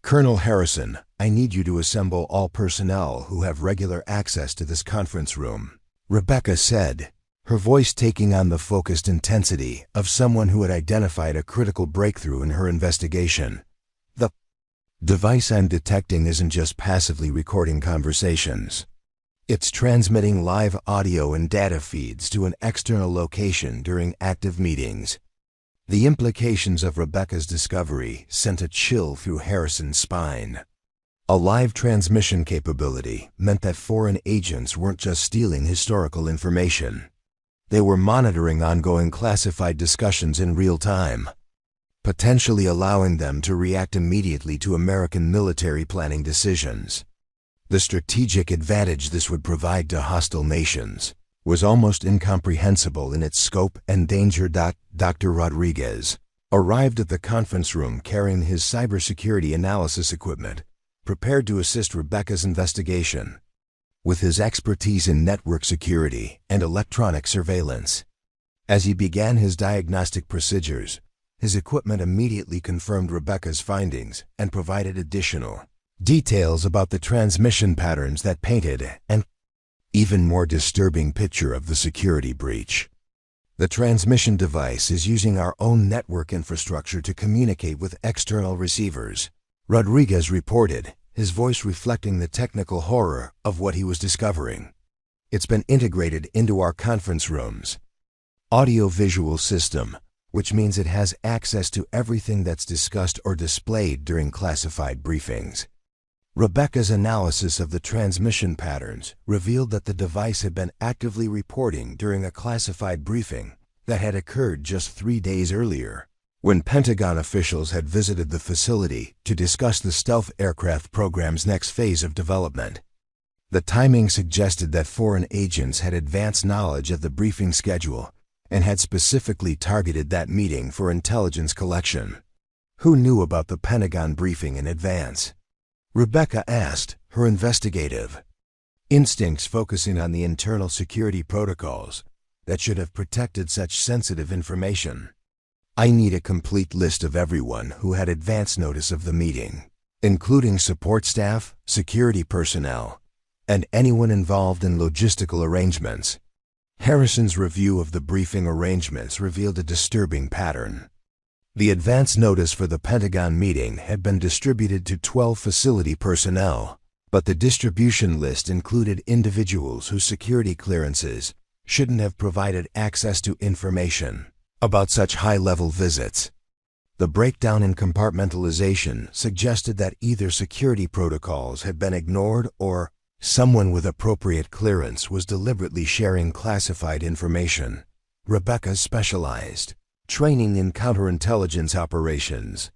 "Colonel Harrison, I need you to assemble all personnel who have regular access to this conference room," Rebecca said, her voice taking on the focused intensity of someone who had identified a critical breakthrough in her investigation. "The device I'm detecting isn't just passively recording conversations. It's transmitting live audio and data feeds to an external location during active meetings." The implications of Rebecca's discovery sent a chill through Harrison's spine. A live transmission capability meant that foreign agents weren't just stealing historical information. They were monitoring ongoing classified discussions in real time, potentially allowing them to react immediately to American military planning decisions. The strategic advantage this would provide to hostile nations was almost incomprehensible in its scope and danger. Dr. Rodriguez arrived at the conference room carrying his cybersecurity analysis equipment, prepared to assist Rebecca's investigation. With his expertise in network security and electronic surveillance, as he began his diagnostic procedures, his equipment immediately confirmed Rebecca's findings and provided additional details about the transmission patterns that painted an even more disturbing picture of the security breach. "The transmission device is using our own network infrastructure to communicate with external receivers," Rodriguez reported, his voice reflecting the technical horror of what he was discovering. "It's been integrated into our conference room's audio-visual system, which means it has access to everything that's discussed or displayed during classified briefings." Rebecca's analysis of the transmission patterns revealed that the device had been actively reporting during a classified briefing that had occurred just 3 days earlier, when Pentagon officials had visited the facility to discuss the stealth aircraft program's next phase of development. The timing suggested that foreign agents had advanced knowledge of the briefing schedule and had specifically targeted that meeting for intelligence collection. "Who knew about the Pentagon briefing in advance?" Rebecca asked, her investigative instincts focusing on the internal security protocols that should have protected such sensitive information. "I need a complete list of everyone who had advance notice of the meeting, including support staff, security personnel, and anyone involved in logistical arrangements." Harrison's review of the briefing arrangements revealed a disturbing pattern. The advance notice for the Pentagon meeting had been distributed to 12 facility personnel, but the distribution list included individuals whose security clearances shouldn't have provided access to information about such high-level visits. The breakdown in compartmentalization suggested that either security protocols had been ignored or someone with appropriate clearance was deliberately sharing classified information. Rebecca's specialized training in counterintelligence operations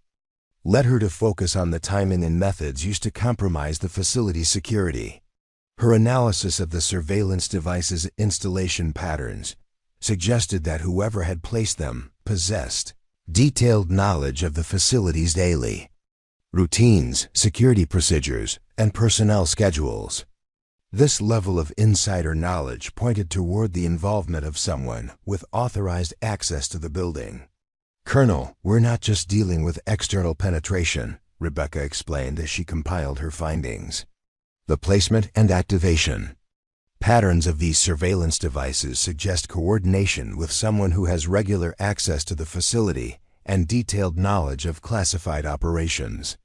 led her to focus on the timing and methods used to compromise the facility's security. Her analysis of the surveillance device's installation patterns suggested that whoever had placed them possessed detailed knowledge of the facility's daily routines, security procedures, and personnel schedules. This level of insider knowledge pointed toward the involvement of someone with authorized access to the building. "Colonel, we're not just dealing with external penetration," Rebecca explained as she compiled her findings. "The placement and activation patterns of these surveillance devices suggest coordination with someone who has regular access to the facility and detailed knowledge of classified operations."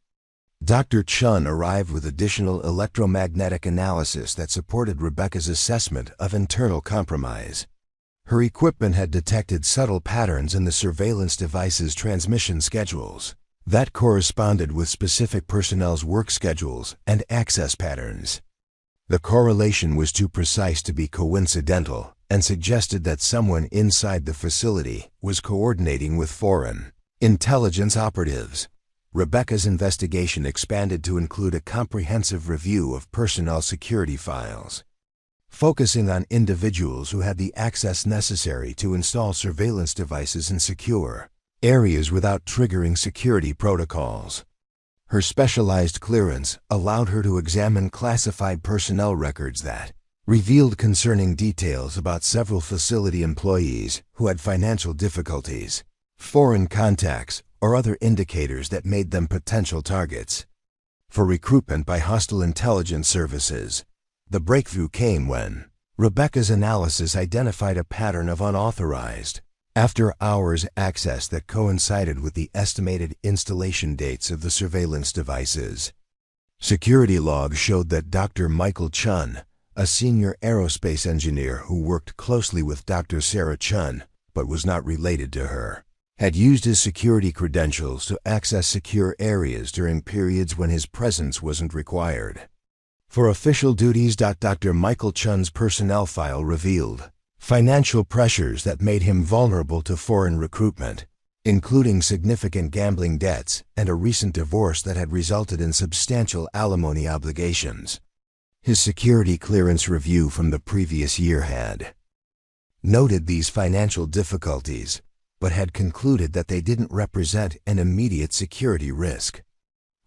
Dr. Chun arrived with additional electromagnetic analysis that supported Rebecca's assessment of internal compromise. Her equipment had detected subtle patterns in the surveillance device's transmission schedules that corresponded with specific personnel's work schedules and access patterns. The correlation was too precise to be coincidental and suggested that someone inside the facility was coordinating with foreign intelligence operatives. Rebecca's investigation expanded to include a comprehensive review of personnel security files, focusing on individuals who had the access necessary to install surveillance devices in secure areas without triggering security protocols. Her specialized clearance allowed her to examine classified personnel records that revealed concerning details about several facility employees who had financial difficulties, foreign contacts, or other indicators that made them potential targets for recruitment by hostile intelligence services. The breakthrough came when Rebecca's analysis identified a pattern of unauthorized after-hours access that coincided with the estimated installation dates of the surveillance devices. Security logs showed that Dr. Michael Chun, a senior aerospace engineer who worked closely with Dr. Sarah Chun but was not related to her, had used his security credentials to access secure areas during periods when his presence wasn't required. For official duties, Dr. Michael Chun's personnel file revealed financial pressures that made him vulnerable to foreign recruitment, including significant gambling debts and a recent divorce that had resulted in substantial alimony obligations. His security clearance review from the previous year had noted these financial difficulties, but had concluded that they didn't represent an immediate security risk.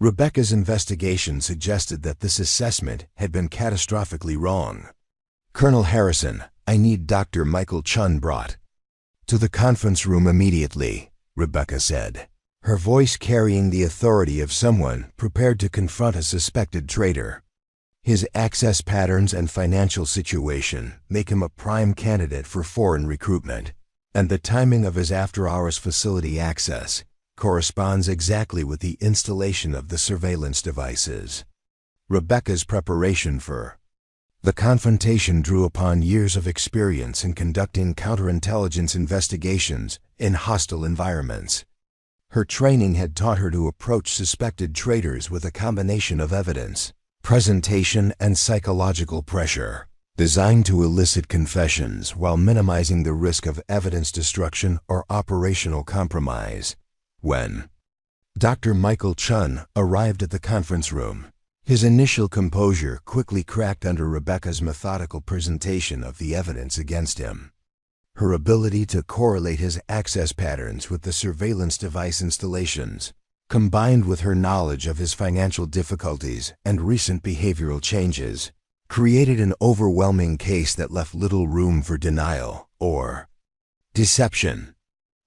Rebecca's investigation suggested that this assessment had been catastrophically wrong. "Colonel Harrison, I need Dr. Michael Chun brought to the conference room immediately," Rebecca said, her voice carrying the authority of someone prepared to confront a suspected traitor. His access patterns and financial situation make him a prime candidate for foreign recruitment, and the timing of his after-hours facility access corresponds exactly with the installation of the surveillance devices. Rebecca's preparation for the confrontation drew upon years of experience in conducting counterintelligence investigations in hostile environments. Her training had taught her to approach suspected traitors with a combination of evidence, presentation, and psychological pressure, designed to elicit confessions while minimizing the risk of evidence destruction or operational compromise. When Dr. Michael Chun arrived at the conference room, his initial composure quickly cracked under Rebecca's methodical presentation of the evidence against him. Her ability to correlate his access patterns with the surveillance device installations, combined with her knowledge of his financial difficulties and recent behavioral changes, created an overwhelming case that left little room for denial or deception.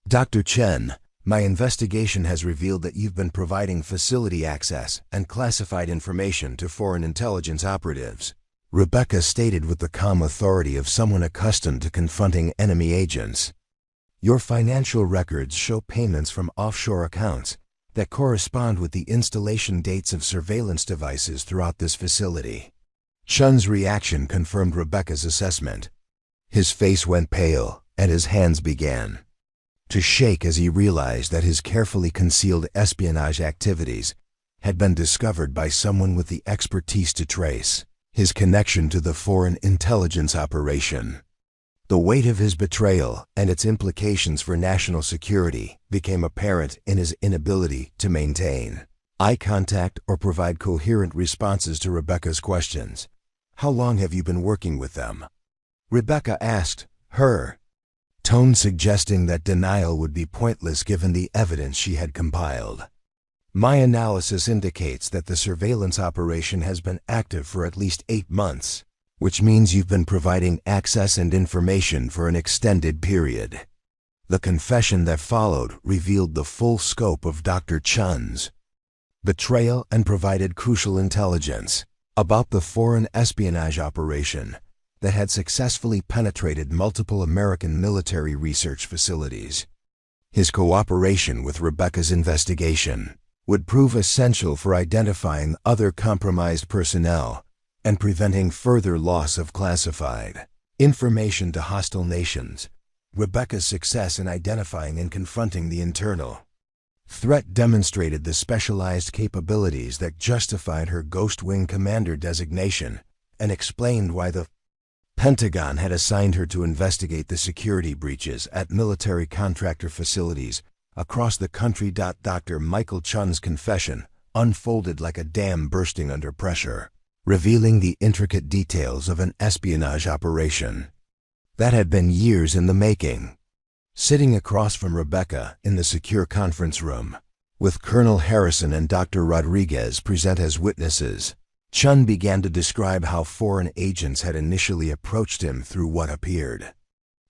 "Dr. Chen, my investigation has revealed that you've been providing facility access and classified information to foreign intelligence operatives," Rebecca stated with the calm authority of someone accustomed to confronting enemy agents. "Your financial records show payments from offshore accounts that correspond with the installation dates of surveillance devices throughout this facility." Chun's reaction confirmed Rebecca's assessment. His face went pale and his hands began to shake as he realized that his carefully concealed espionage activities had been discovered by someone with the expertise to trace his connection to the foreign intelligence operation. The weight of his betrayal and its implications for national security became apparent in his inability to maintain eye contact or provide coherent responses to Rebecca's questions. "How long have you been working with them?" Rebecca asked, her tone suggesting that denial would be pointless given the evidence she had compiled. "My analysis indicates that the surveillance operation has been active for at least 8 months. which means you've been providing access and information for an extended period. The confession that followed revealed the full scope of Dr. Chun's betrayal and provided crucial intelligence about the foreign espionage operation that had successfully penetrated multiple American military research facilities. His cooperation with Rebecca's investigation would prove essential for identifying other compromised personnel and preventing further loss of classified information to hostile nations. Rebecca's success in identifying and confronting the internal threat demonstrated the specialized capabilities that justified her Ghost Wing Commander designation and explained why the Pentagon had assigned her to investigate the security breaches at military contractor facilities across the country. Dr. Michael Chun's confession unfolded like a dam bursting under pressure, revealing the intricate details of an espionage operation that had been years in the making. Sitting across from Rebecca in the secure conference room, with Colonel Harrison and Dr. Rodriguez present as witnesses, Chun began to describe how foreign agents had initially approached him through what appeared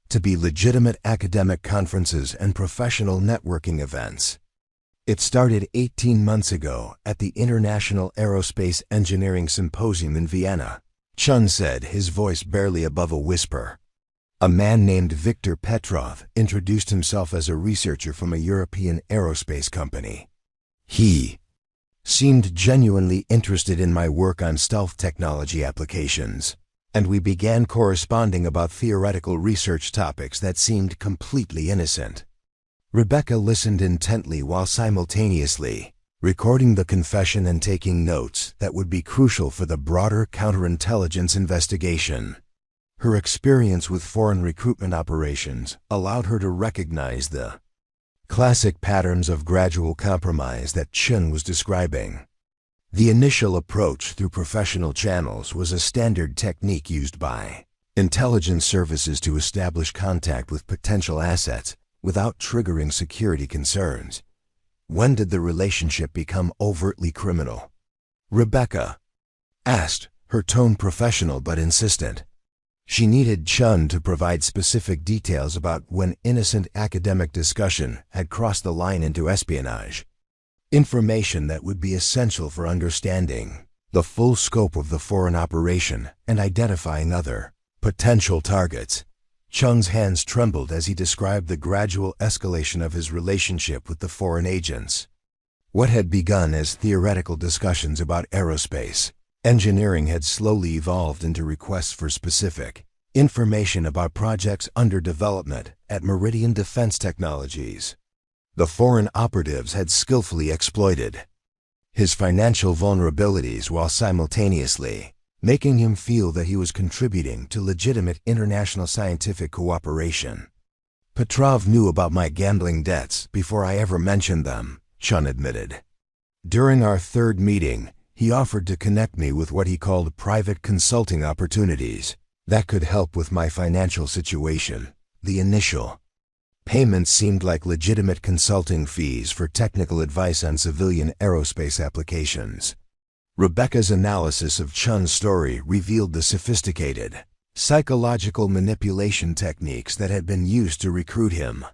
to be legitimate academic conferences and professional networking events. It started 18 months ago at the International Aerospace Engineering Symposium in Vienna, Chun said, his voice barely above a whisper. A man named Viktor Petrov introduced himself as a researcher from a European aerospace company. He seemed genuinely interested in my work on stealth technology applications, and we began corresponding about theoretical research topics that seemed completely innocent. Rebecca listened intently while simultaneously recording the confession and taking notes that would be crucial for the broader counterintelligence investigation. Her experience with foreign recruitment operations allowed her to recognize the classic patterns of gradual compromise that Chun was describing. The initial approach through professional channels was a standard technique used by intelligence services to establish contact with potential assets without triggering security concerns. When did the relationship become overtly criminal? Rebecca asked, her tone professional but insistent. She needed Chun to provide specific details about when innocent academic discussion had crossed the line into espionage. Information that would be essential for understanding the full scope of the foreign operation and identifying other potential targets. Chun's hands trembled as he described the gradual escalation of his relationship with the foreign agents. What had begun as theoretical discussions about aerospace engineering had slowly evolved into requests for specific information about projects under development at Meridian Defense Technologies. The foreign operatives had skillfully exploited his financial vulnerabilities while simultaneously making him feel that he was contributing to legitimate international scientific cooperation. Petrov knew about my gambling debts before I ever mentioned them, Chun admitted. During our third meeting, he offered to connect me with what he called private consulting opportunities that could help with my financial situation. The initial payments seemed like legitimate consulting fees for technical advice on civilian aerospace applications. Rebecca's analysis of Chun's story revealed the sophisticated psychological manipulation techniques that had been used to recruit him.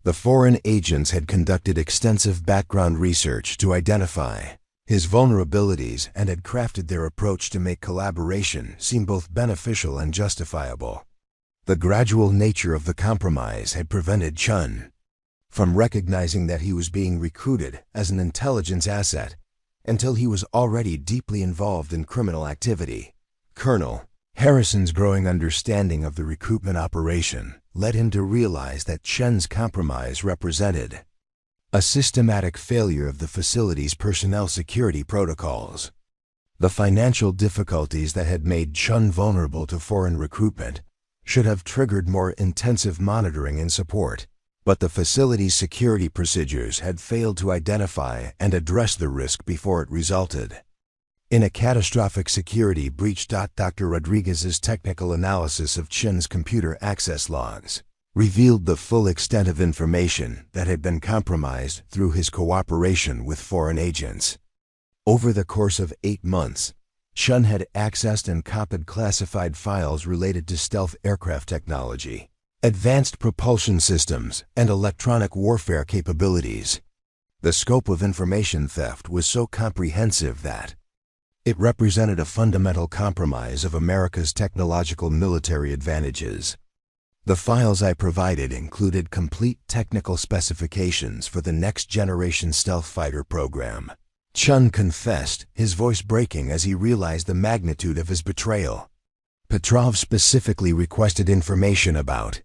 The foreign agents had conducted extensive background research to identify his vulnerabilities and had crafted their approach to make collaboration seem both beneficial and justifiable. The gradual nature of the compromise had prevented Chun from recognizing that he was being recruited as an intelligence asset until he was already deeply involved in criminal activity. Colonel Harrison's growing understanding of the recruitment operation led him to realize that Chun's compromise represented a systematic failure of the facility's personnel security protocols. The financial difficulties that had made Chun vulnerable to foreign recruitment should have triggered more intensive monitoring and support, but the facility's security procedures had failed to identify and address the risk before it resulted in a catastrophic security breach. Dr. Rodriguez's technical analysis of Chun's computer access logs revealed the full extent of information that had been compromised through his cooperation with foreign agents. Over the course of 8 months, Chun had accessed and copied classified files related to stealth aircraft technology, advanced propulsion systems, and electronic warfare capabilities. The scope of information theft was so comprehensive that it represented a fundamental compromise of America's technological military advantages. The files I provided included complete technical specifications for the next-generation stealth fighter program. Chun confessed, his voice breaking as he realized the magnitude of his betrayal. Petrov specifically requested information about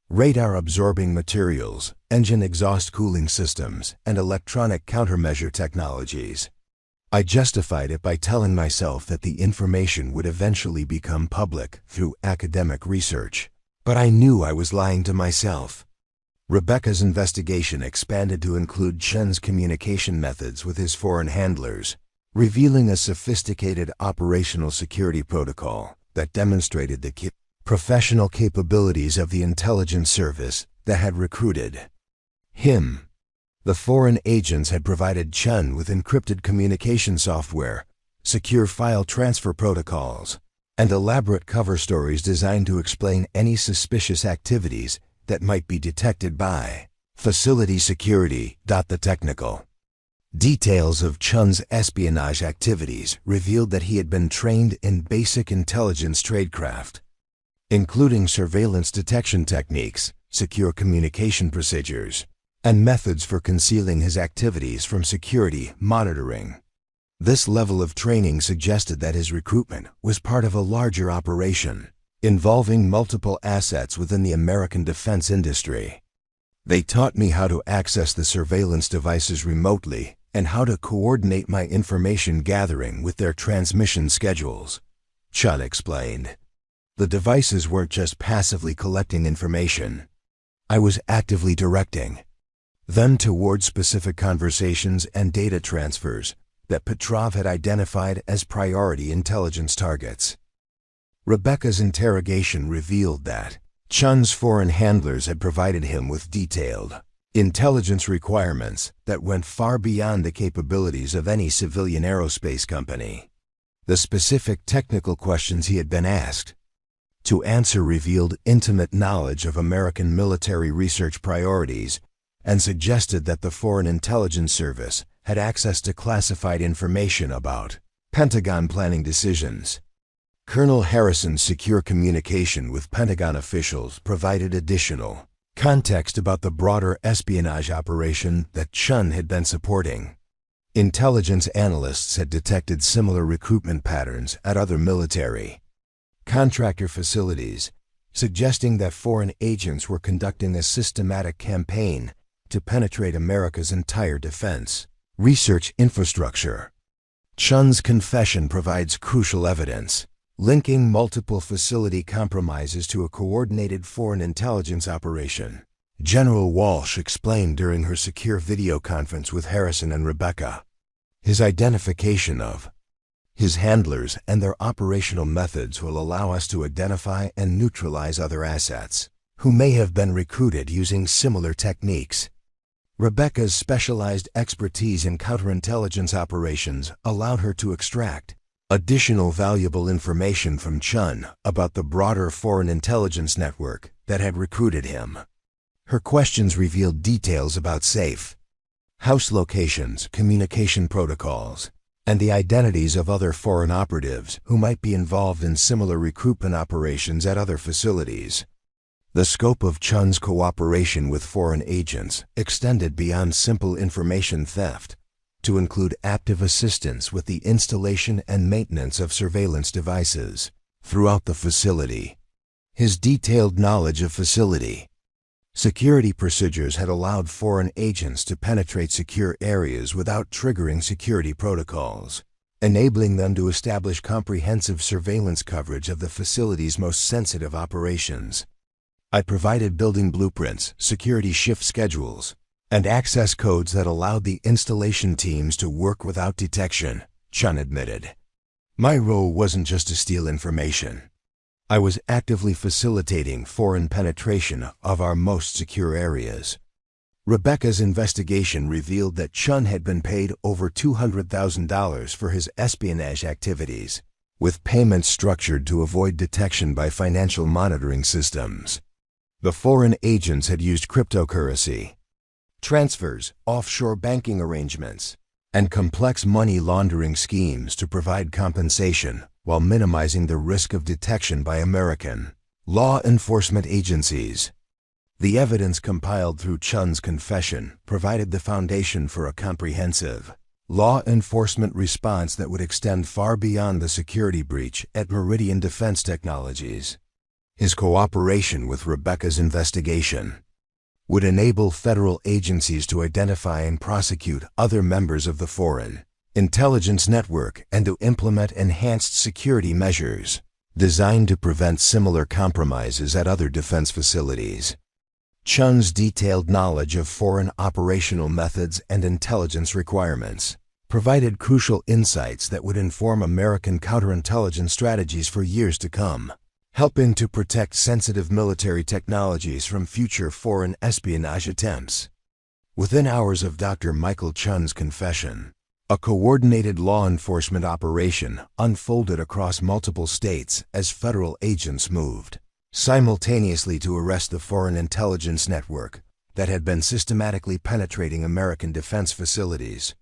radar-absorbing materials, engine exhaust cooling systems, and electronic countermeasure technologies. I justified it by telling myself that the information would eventually become public through academic research. But I knew I was lying to myself. Rebecca's investigation expanded to include Chun's communication methods with his foreign handlers, revealing a sophisticated operational security protocol that demonstrated the professional capabilities of the intelligence service that had recruited him. The foreign agents had provided Chun with encrypted communication software, secure file transfer protocols, and elaborate cover stories designed to explain any suspicious activities that might be detected by facility security. The technical details of Chun's espionage activities revealed that he had been trained in basic intelligence tradecraft, including surveillance detection techniques, secure communication procedures, and methods for concealing his activities from security monitoring. This level of training suggested that his recruitment was part of a larger operation involving multiple assets within the American defense industry. They taught me how to access the surveillance devices remotely and how to coordinate my information gathering with their transmission schedules, Chun explained. The devices weren't just passively collecting information. I was actively directing them toward specific conversations and data transfers that Petrov had identified as priority intelligence targets. Rebecca's interrogation revealed that Chun's foreign handlers had provided him with detailed intelligence requirements that went far beyond the capabilities of any civilian aerospace company. The specific technical questions he had been asked to answer revealed intimate knowledge of American military research priorities and suggested that the Foreign Intelligence Service had access to classified information about Pentagon planning decisions. Colonel Harrison's secure communication with Pentagon officials provided additional context about the broader espionage operation that Chun had been supporting. Intelligence analysts had detected similar recruitment patterns at other military contractor facilities, suggesting that foreign agents were conducting a systematic campaign to penetrate America's entire defense research infrastructure. Chun's confession provides crucial evidence, linking multiple facility compromises to a coordinated foreign intelligence operation. General Walsh explained during her secure video conference with Harrison and Rebecca. His identification of his handlers and their operational methods will allow us to identify and neutralize other assets who may have been recruited using similar techniques. Rebecca's specialized expertise in counterintelligence operations allowed her to extract additional valuable information from Chun about the broader foreign intelligence network that had recruited him. Her questions revealed details about safe house locations, communication protocols, and the identities of other foreign operatives who might be involved in similar recruitment operations at other facilities. The scope of Chun's cooperation with foreign agents extended beyond simple information theft to include active assistance with the installation and maintenance of surveillance devices throughout the facility. His detailed knowledge of facility security procedures had allowed foreign agents to penetrate secure areas without triggering security protocols, enabling them to establish comprehensive surveillance coverage of the facility's most sensitive operations. I provided building blueprints, security shift schedules, and access codes that allowed the installation teams to work without detection, Chun admitted. My role wasn't just to steal information. I was actively facilitating foreign penetration of our most secure areas. Rebecca's investigation revealed that Chun had been paid over $200,000 for his espionage activities, with payments structured to avoid detection by financial monitoring systems. The foreign agents had used cryptocurrency, transfers, offshore banking arrangements, and complex money laundering schemes to provide compensation while minimizing the risk of detection by American law enforcement agencies. The evidence compiled through Chun's confession provided the foundation for a comprehensive law enforcement response that would extend far beyond the security breach at Meridian Defense Technologies. His cooperation with Rebecca's investigation would enable federal agencies to identify and prosecute other members of the foreign intelligence network and to implement enhanced security measures designed to prevent similar compromises at other defense facilities. Chun's detailed knowledge of foreign operational methods and intelligence requirements provided crucial insights that would inform American counterintelligence strategies for years to come, helping to protect sensitive military technologies from future foreign espionage attempts. Within hours of Dr. Michael Chun's confession, a coordinated law enforcement operation unfolded across multiple states as federal agents moved simultaneously to arrest the foreign intelligence network that had been systematically penetrating American defense facilities.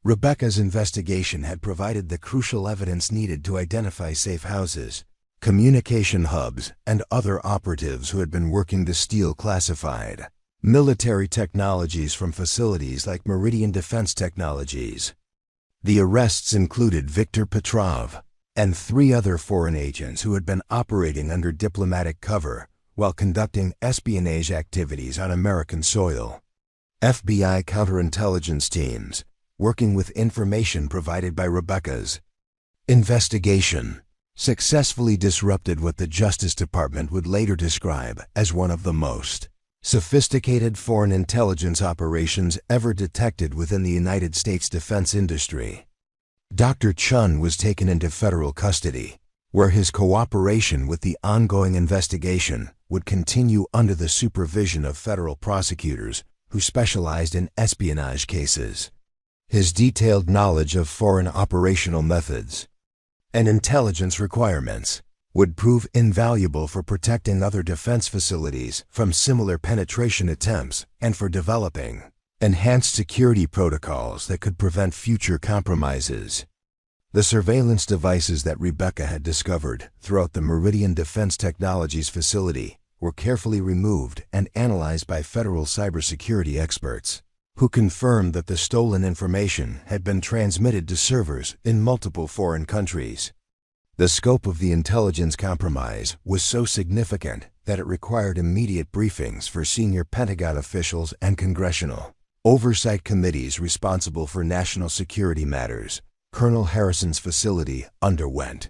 Rebecca's investigation had provided the crucial evidence needed to identify safe houses, communication hubs, and other operatives who had been working to steal classified military technologies from facilities like Meridian Defense Technologies. The arrests included Viktor Petrov and 3 other foreign agents who had been operating under diplomatic cover while conducting espionage activities on American soil. FBI counterintelligence teams, working with information provided by Rebecca's investigation, successfully disrupted what the Justice Department would later describe as one of the most sophisticated foreign intelligence operations ever detected within the United States defense industry. Dr. Chun was taken into federal custody, where his cooperation with the ongoing investigation would continue under the supervision of federal prosecutors who specialized in espionage cases. His detailed knowledge of foreign operational methods and intelligence requirements would prove invaluable for protecting other defense facilities from similar penetration attempts and for developing enhanced security protocols that could prevent future compromises. The surveillance devices that Rebecca had discovered throughout the Meridian Defense Technologies facility were carefully removed and analyzed by federal cybersecurity experts, who confirmed that the stolen information had been transmitted to servers in multiple foreign countries. The scope of the intelligence compromise was so significant that it required immediate briefings for senior Pentagon officials and congressional oversight committees responsible for national security matters. Colonel Harrison's facility underwent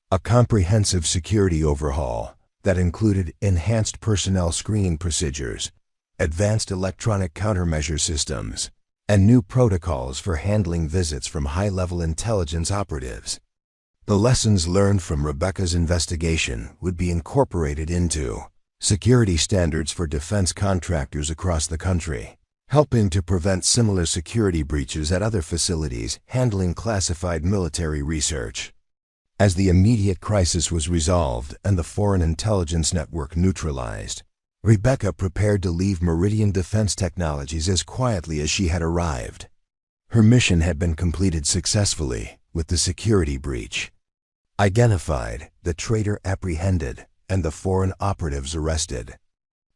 a comprehensive security overhaul that included enhanced personnel screening procedures, advanced electronic countermeasure systems, and new protocols for handling visits from high-level intelligence operatives. The lessons learned from Rebecca's investigation would be incorporated into security standards for defense contractors across the country, helping to prevent similar security breaches at other facilities handling classified military research. As the immediate crisis was resolved and the foreign intelligence network neutralized, Rebecca prepared to leave Meridian Defense Technologies as quietly as she had arrived. Her mission had been completed successfully, with the security breach identified, the traitor apprehended, and the foreign operatives arrested.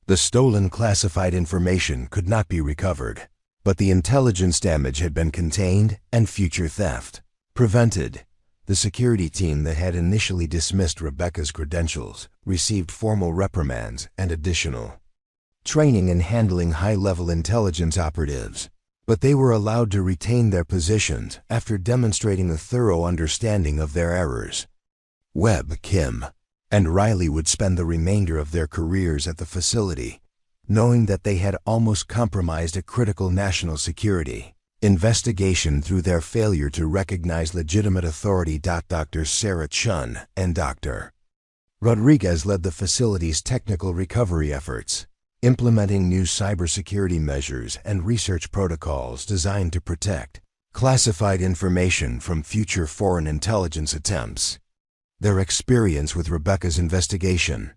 The stolen classified information could not be recovered, but the intelligence damage had been contained and future theft prevented. The security team that had initially dismissed Rebecca's credentials received formal reprimands and additional training in handling high-level intelligence operatives, but they were allowed to retain their positions after demonstrating a thorough understanding of their errors. Webb, Kim, and Riley would spend the remainder of their careers at the facility, knowing that they had almost compromised a critical national security investigation through their failure to recognize legitimate authority. Dr. Sarah Chun and Dr. Rodriguez led the facility's technical recovery efforts, implementing new cybersecurity measures and research protocols designed to protect classified information from future foreign intelligence attempts. Their experience with Rebecca's investigation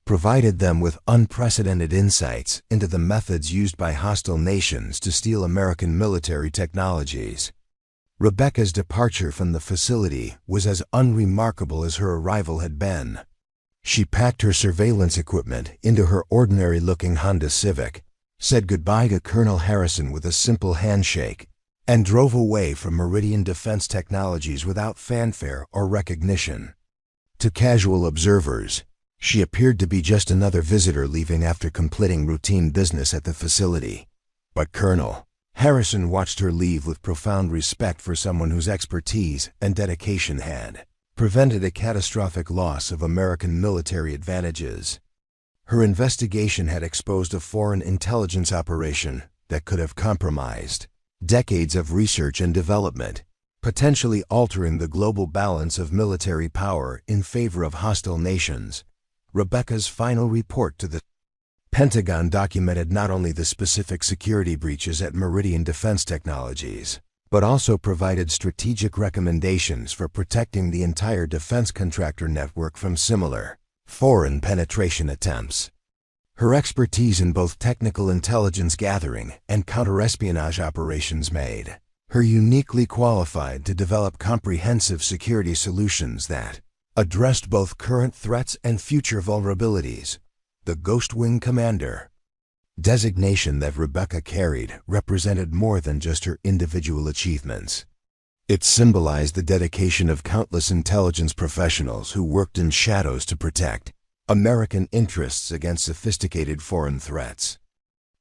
provided them with unprecedented insights into the methods used by hostile nations to steal American military technologies. Rebecca's departure from the facility was as unremarkable as her arrival had been. She packed her surveillance equipment into her ordinary-looking Honda Civic, said goodbye to Colonel Harrison with a simple handshake, and drove away from Meridian Defense Technologies without fanfare or recognition. To casual observers, she appeared to be just another visitor leaving after completing routine business at the facility. But Colonel Harrison watched her leave with profound respect for someone whose expertise and dedication had prevented a catastrophic loss of American military advantages. Her investigation had exposed a foreign intelligence operation that could have compromised decades of research and development, potentially altering the global balance of military power in favor of hostile nations. Rebecca's final report to the Pentagon documented not only the specific security breaches at Meridian Defense Technologies, but also provided strategic recommendations for protecting the entire defense contractor network from similar foreign penetration attempts. Her expertise in both technical intelligence gathering and counterespionage operations made her uniquely qualified to develop comprehensive security solutions that addressed both current threats and future vulnerabilities. The Ghost Wing Commander designation that Rebecca carried represented more than just her individual achievements. It symbolized the dedication of countless intelligence professionals who worked in shadows to protect American interests against sophisticated foreign threats.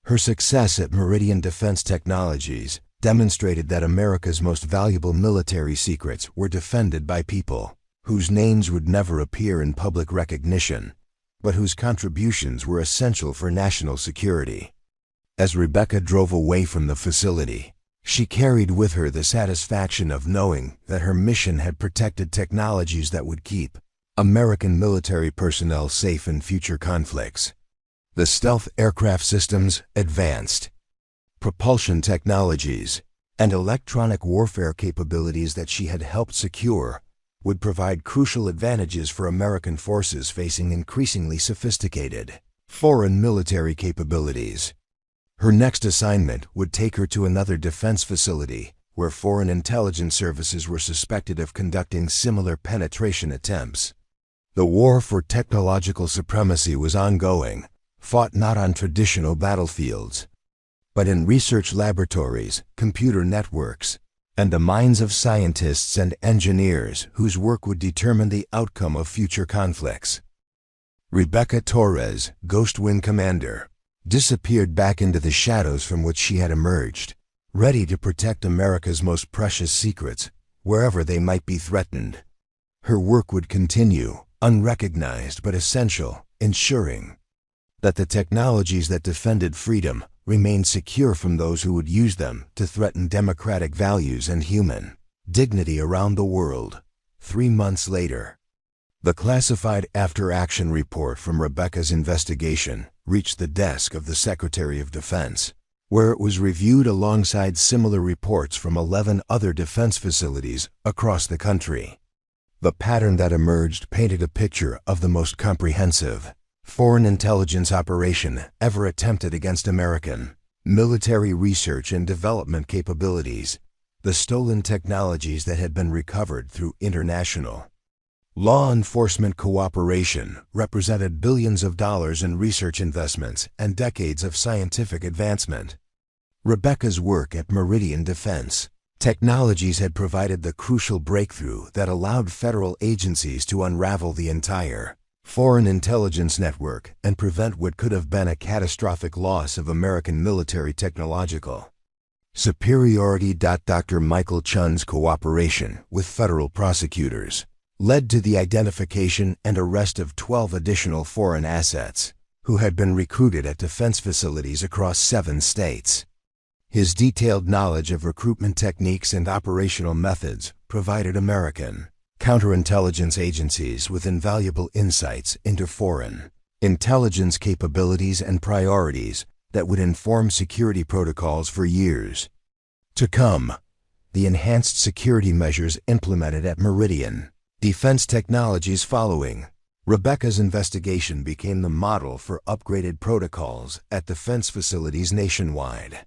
Her success at Meridian Defense Technologies demonstrated that America's most valuable military secrets were defended by people whose names would never appear in public recognition, but whose contributions were essential for national security. As Rebecca drove away from the facility, she carried with her the satisfaction of knowing that her mission had protected technologies that would keep American military personnel safe in future conflicts. The stealth aircraft systems, advanced propulsion technologies, and electronic warfare capabilities that she had helped secure would provide crucial advantages for American forces facing increasingly sophisticated foreign military capabilities. Her next assignment would take her to another defense facility where foreign intelligence services were suspected of conducting similar penetration attempts. The war for technological supremacy was ongoing, fought not on traditional battlefields, but in research laboratories, computer networks, and the minds of scientists and engineers whose work would determine the outcome of future conflicts. Rebecca Torres, Ghost Wing Commander, disappeared back into the shadows from which she had emerged, ready to protect America's most precious secrets wherever they might be threatened. Her work would continue, unrecognized but essential, ensuring that the technologies that defended freedom remained secure from those who would use them to threaten democratic values and human dignity around the world. 3 months later, the classified after-action report from Rebecca's investigation reached the desk of the Secretary of Defense, where it was reviewed alongside similar reports from 11 other defense facilities across the country. The pattern that emerged painted a picture of the most comprehensive foreign intelligence operation ever attempted against American military research and development capabilities. The stolen technologies that had been recovered through international law enforcement cooperation represented billions of dollars in research investments and decades of scientific advancement. Rebecca's work at Meridian Defense Technologies had provided the crucial breakthrough that allowed federal agencies to unravel the entire foreign intelligence network and prevent what could have been a catastrophic loss of American military technological superiority. Dr. Michael Chun's cooperation with federal prosecutors led to the identification and arrest of 12 additional foreign assets who had been recruited at defense facilities across 7 states. His detailed knowledge of recruitment techniques and operational methods provided American counterintelligence agencies with invaluable insights into foreign intelligence capabilities and priorities that would inform security protocols for years to come. The enhanced security measures implemented at Meridian Defense technologies following. Rebecca's investigation became the model for upgraded protocols at defense facilities nationwide.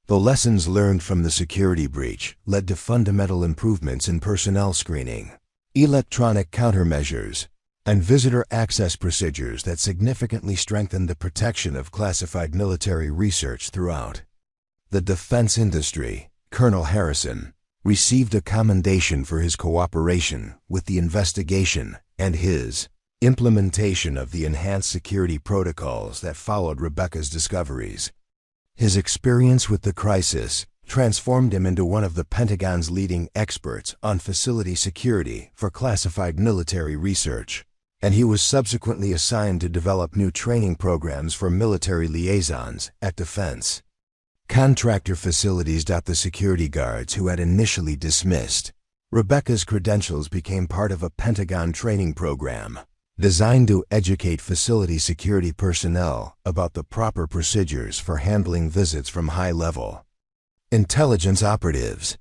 The lessons learned from the security breach led to fundamental improvements in personnel screening, electronic countermeasures, and visitor access procedures that significantly strengthened the protection of classified military research throughout the defense industry. Colonel Harrison received a commendation for his cooperation with the investigation and his implementation of the enhanced security protocols that followed Rebecca's discoveries. His experience with the crisis transformed him into one of the Pentagon's leading experts on facility security for classified military research, and he was subsequently assigned to develop new training programs for military liaisons at defense contractor facilities. The security guards who had initially dismissed Rebecca's credentials became part of a Pentagon training program designed to educate facility security personnel about the proper procedures for handling visits from high-level intelligence operatives.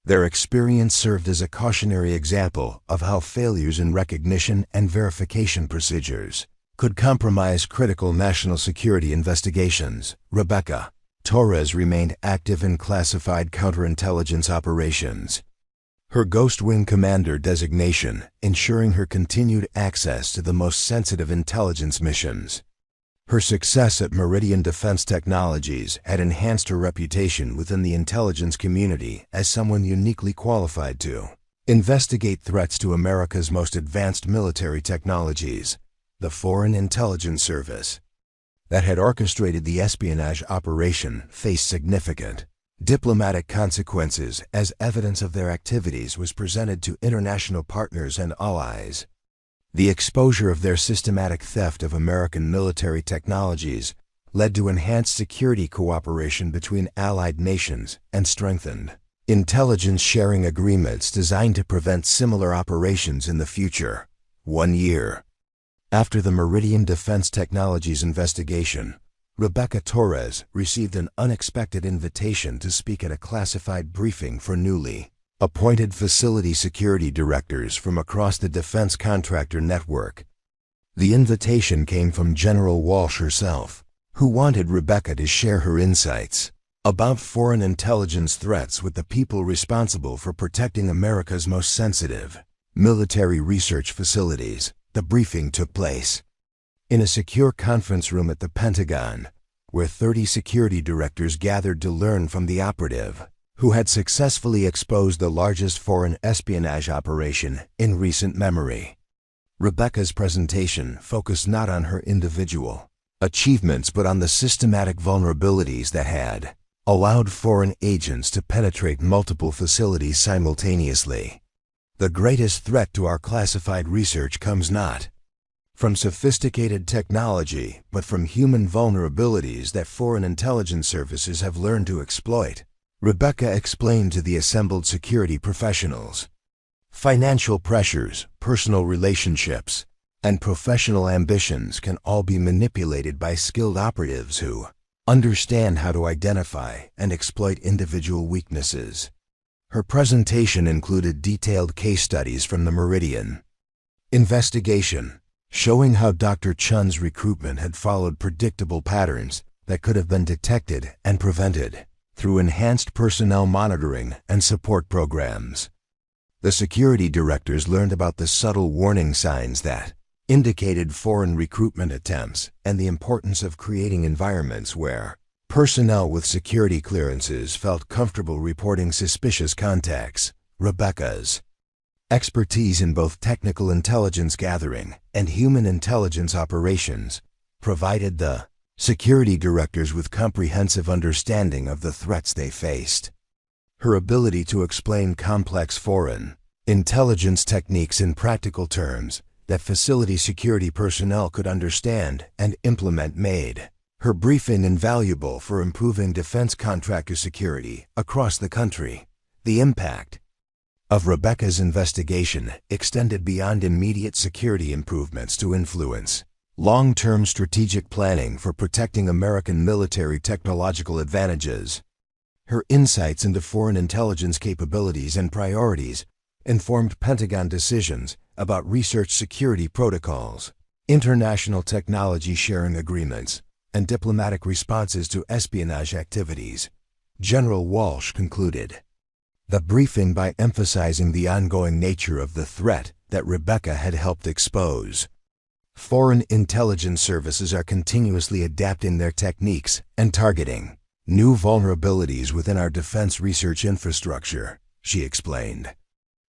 Their experience served as a cautionary example of how failures in recognition and verification procedures could compromise critical national security investigations. Rebecca Torres remained active in classified counterintelligence operations, her Ghost Wing Commander designation ensuring her continued access to the most sensitive intelligence missions. Her success at Meridian Defense Technologies had enhanced her reputation within the intelligence community as someone uniquely qualified to investigate threats to America's most advanced military technologies. The Foreign Intelligence Service that had orchestrated the espionage operation faced significant diplomatic consequences as evidence of their activities was presented to international partners and allies. The exposure of their systematic theft of American military technologies led to enhanced security cooperation between allied nations and strengthened intelligence sharing agreements designed to prevent similar operations in the future. 1 year after the Meridian Defense Technologies investigation, Rebecca Torres received an unexpected invitation to speak at a classified briefing for newly appointed facility security directors from across the defense contractor network. The invitation came from General Walsh herself, who wanted Rebecca to share her insights about foreign intelligence threats with the people responsible for protecting America's most sensitive military research facilities. The briefing took place in a secure conference room at the Pentagon, where 30 security directors gathered to learn from the operative who had successfully exposed the largest foreign espionage operation in recent memory. Rebecca's presentation focused not on her individual achievements but on the systematic vulnerabilities that had allowed foreign agents to penetrate multiple facilities simultaneously. The greatest threat to our classified research comes not from sophisticated technology, but from human vulnerabilities that foreign intelligence services have learned to exploit. Rebecca explained to the assembled security professionals. Financial pressures, personal relationships, and professional ambitions can all be manipulated by skilled operatives who understand how to identify and exploit individual weaknesses. Her presentation included detailed case studies from the Meridian investigation, showing how Dr. Chun's recruitment had followed predictable patterns that could have been detected and prevented through enhanced personnel monitoring and support programs. The security directors learned about the subtle warning signs that indicated foreign recruitment attempts and the importance of creating environments where personnel with security clearances felt comfortable reporting suspicious contacts. Rebecca's expertise in both technical intelligence gathering and human intelligence operations provided the security directors with comprehensive understanding of the threats they faced. Her ability to explain complex foreign intelligence techniques in practical terms that facility security personnel could understand and implement made her briefing invaluable for improving defense contractor security across the country. The impact of Rebecca's investigation extended beyond immediate security improvements to influence long-term strategic planning for protecting American military technological advantages. Her insights into foreign intelligence capabilities and priorities informed Pentagon decisions about research security protocols, international technology sharing agreements, and diplomatic responses to espionage activities. General Walsh concluded the briefing by emphasizing the ongoing nature of the threat that Rebecca had helped expose. Foreign intelligence services are continuously adapting their techniques and targeting new vulnerabilities within our defense research infrastructure, she explained.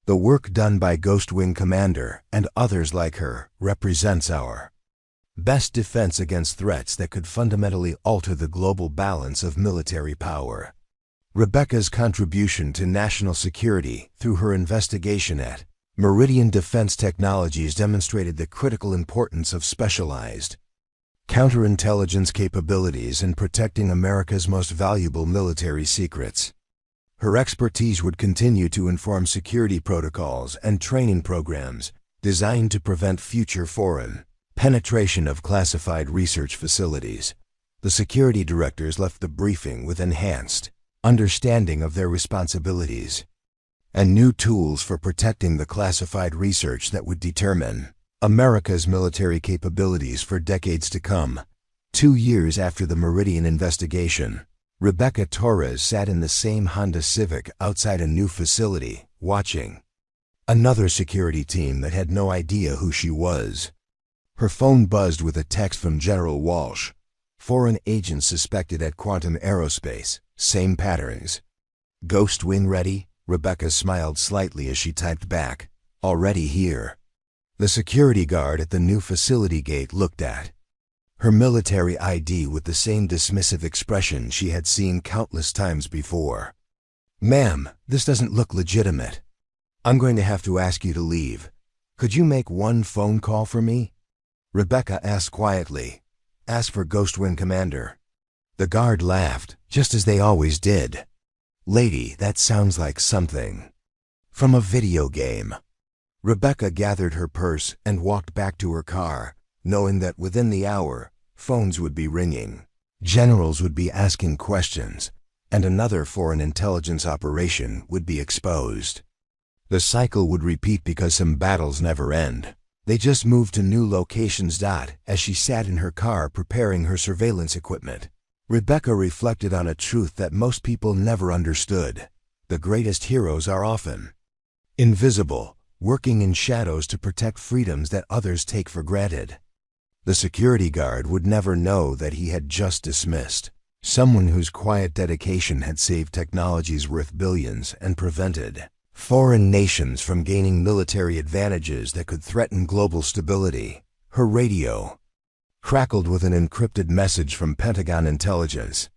The work done by Ghost Wing Commander and others like her represents our best defense against threats that could fundamentally alter the global balance of military power. Rebecca's contribution to national security through her investigation at Meridian Defense Technologies demonstrated the critical importance of specialized counterintelligence capabilities in protecting America's most valuable military secrets. Her expertise would continue to inform security protocols and training programs designed to prevent future foreign penetration of classified research facilities. The security directors left the briefing with enhanced understanding of their responsibilities and new tools for protecting the classified research that would determine America's military capabilities for decades to come. 2 years after the Meridian investigation, Rebecca Torres sat in the same Honda Civic outside a new facility, watching another security team that had no idea who she was. Her phone buzzed with a text from General Walsh. Foreign agents suspected at Quantum Aerospace. Same patterns. Ghost Wing ready? Rebecca smiled slightly as she typed back. Already here. The security guard at the new facility gate looked at her military ID with the same dismissive expression she had seen countless times before. Ma'am, this doesn't look legitimate. I'm going to have to ask you to leave. Could you make one phone call for me? Rebecca asked quietly. Ask for Ghost Wing Commander. The guard laughed, just as they always did. Lady, that sounds like something from a video game. Rebecca gathered her purse and walked back to her car, knowing that within the hour, phones would be ringing, generals would be asking questions, and another foreign intelligence operation would be exposed. The cycle would repeat because some battles never end. They just moved to new locations. As she sat in her car preparing her surveillance equipment, Rebecca reflected on a truth that most people never understood. The greatest heroes are often invisible, working in shadows to protect freedoms that others take for granted. The security guard would never know that he had just dismissed someone whose quiet dedication had saved technologies worth billions and prevented foreign nations from gaining military advantages that could threaten global stability. Her radio crackled with an encrypted message from Pentagon intelligence.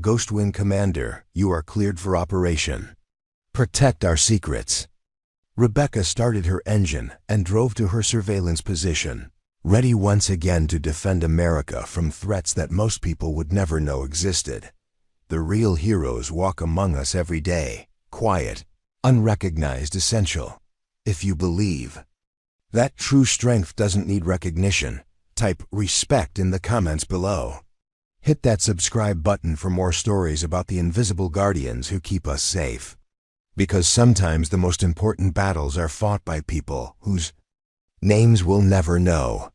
Ghost Wing Commander, you are cleared for operation. Protect our secrets. Rebecca started her engine and drove to her surveillance position, ready once again to defend America from threats that most people would never know existed. The real heroes walk among us every day, quiet, unrecognized, essential. If you believe that true strength doesn't need recognition, type respect in the comments below. Hit that subscribe button for more stories about the invisible guardians who keep us safe. Because sometimes the most important battles are fought by people whose names we'll never know.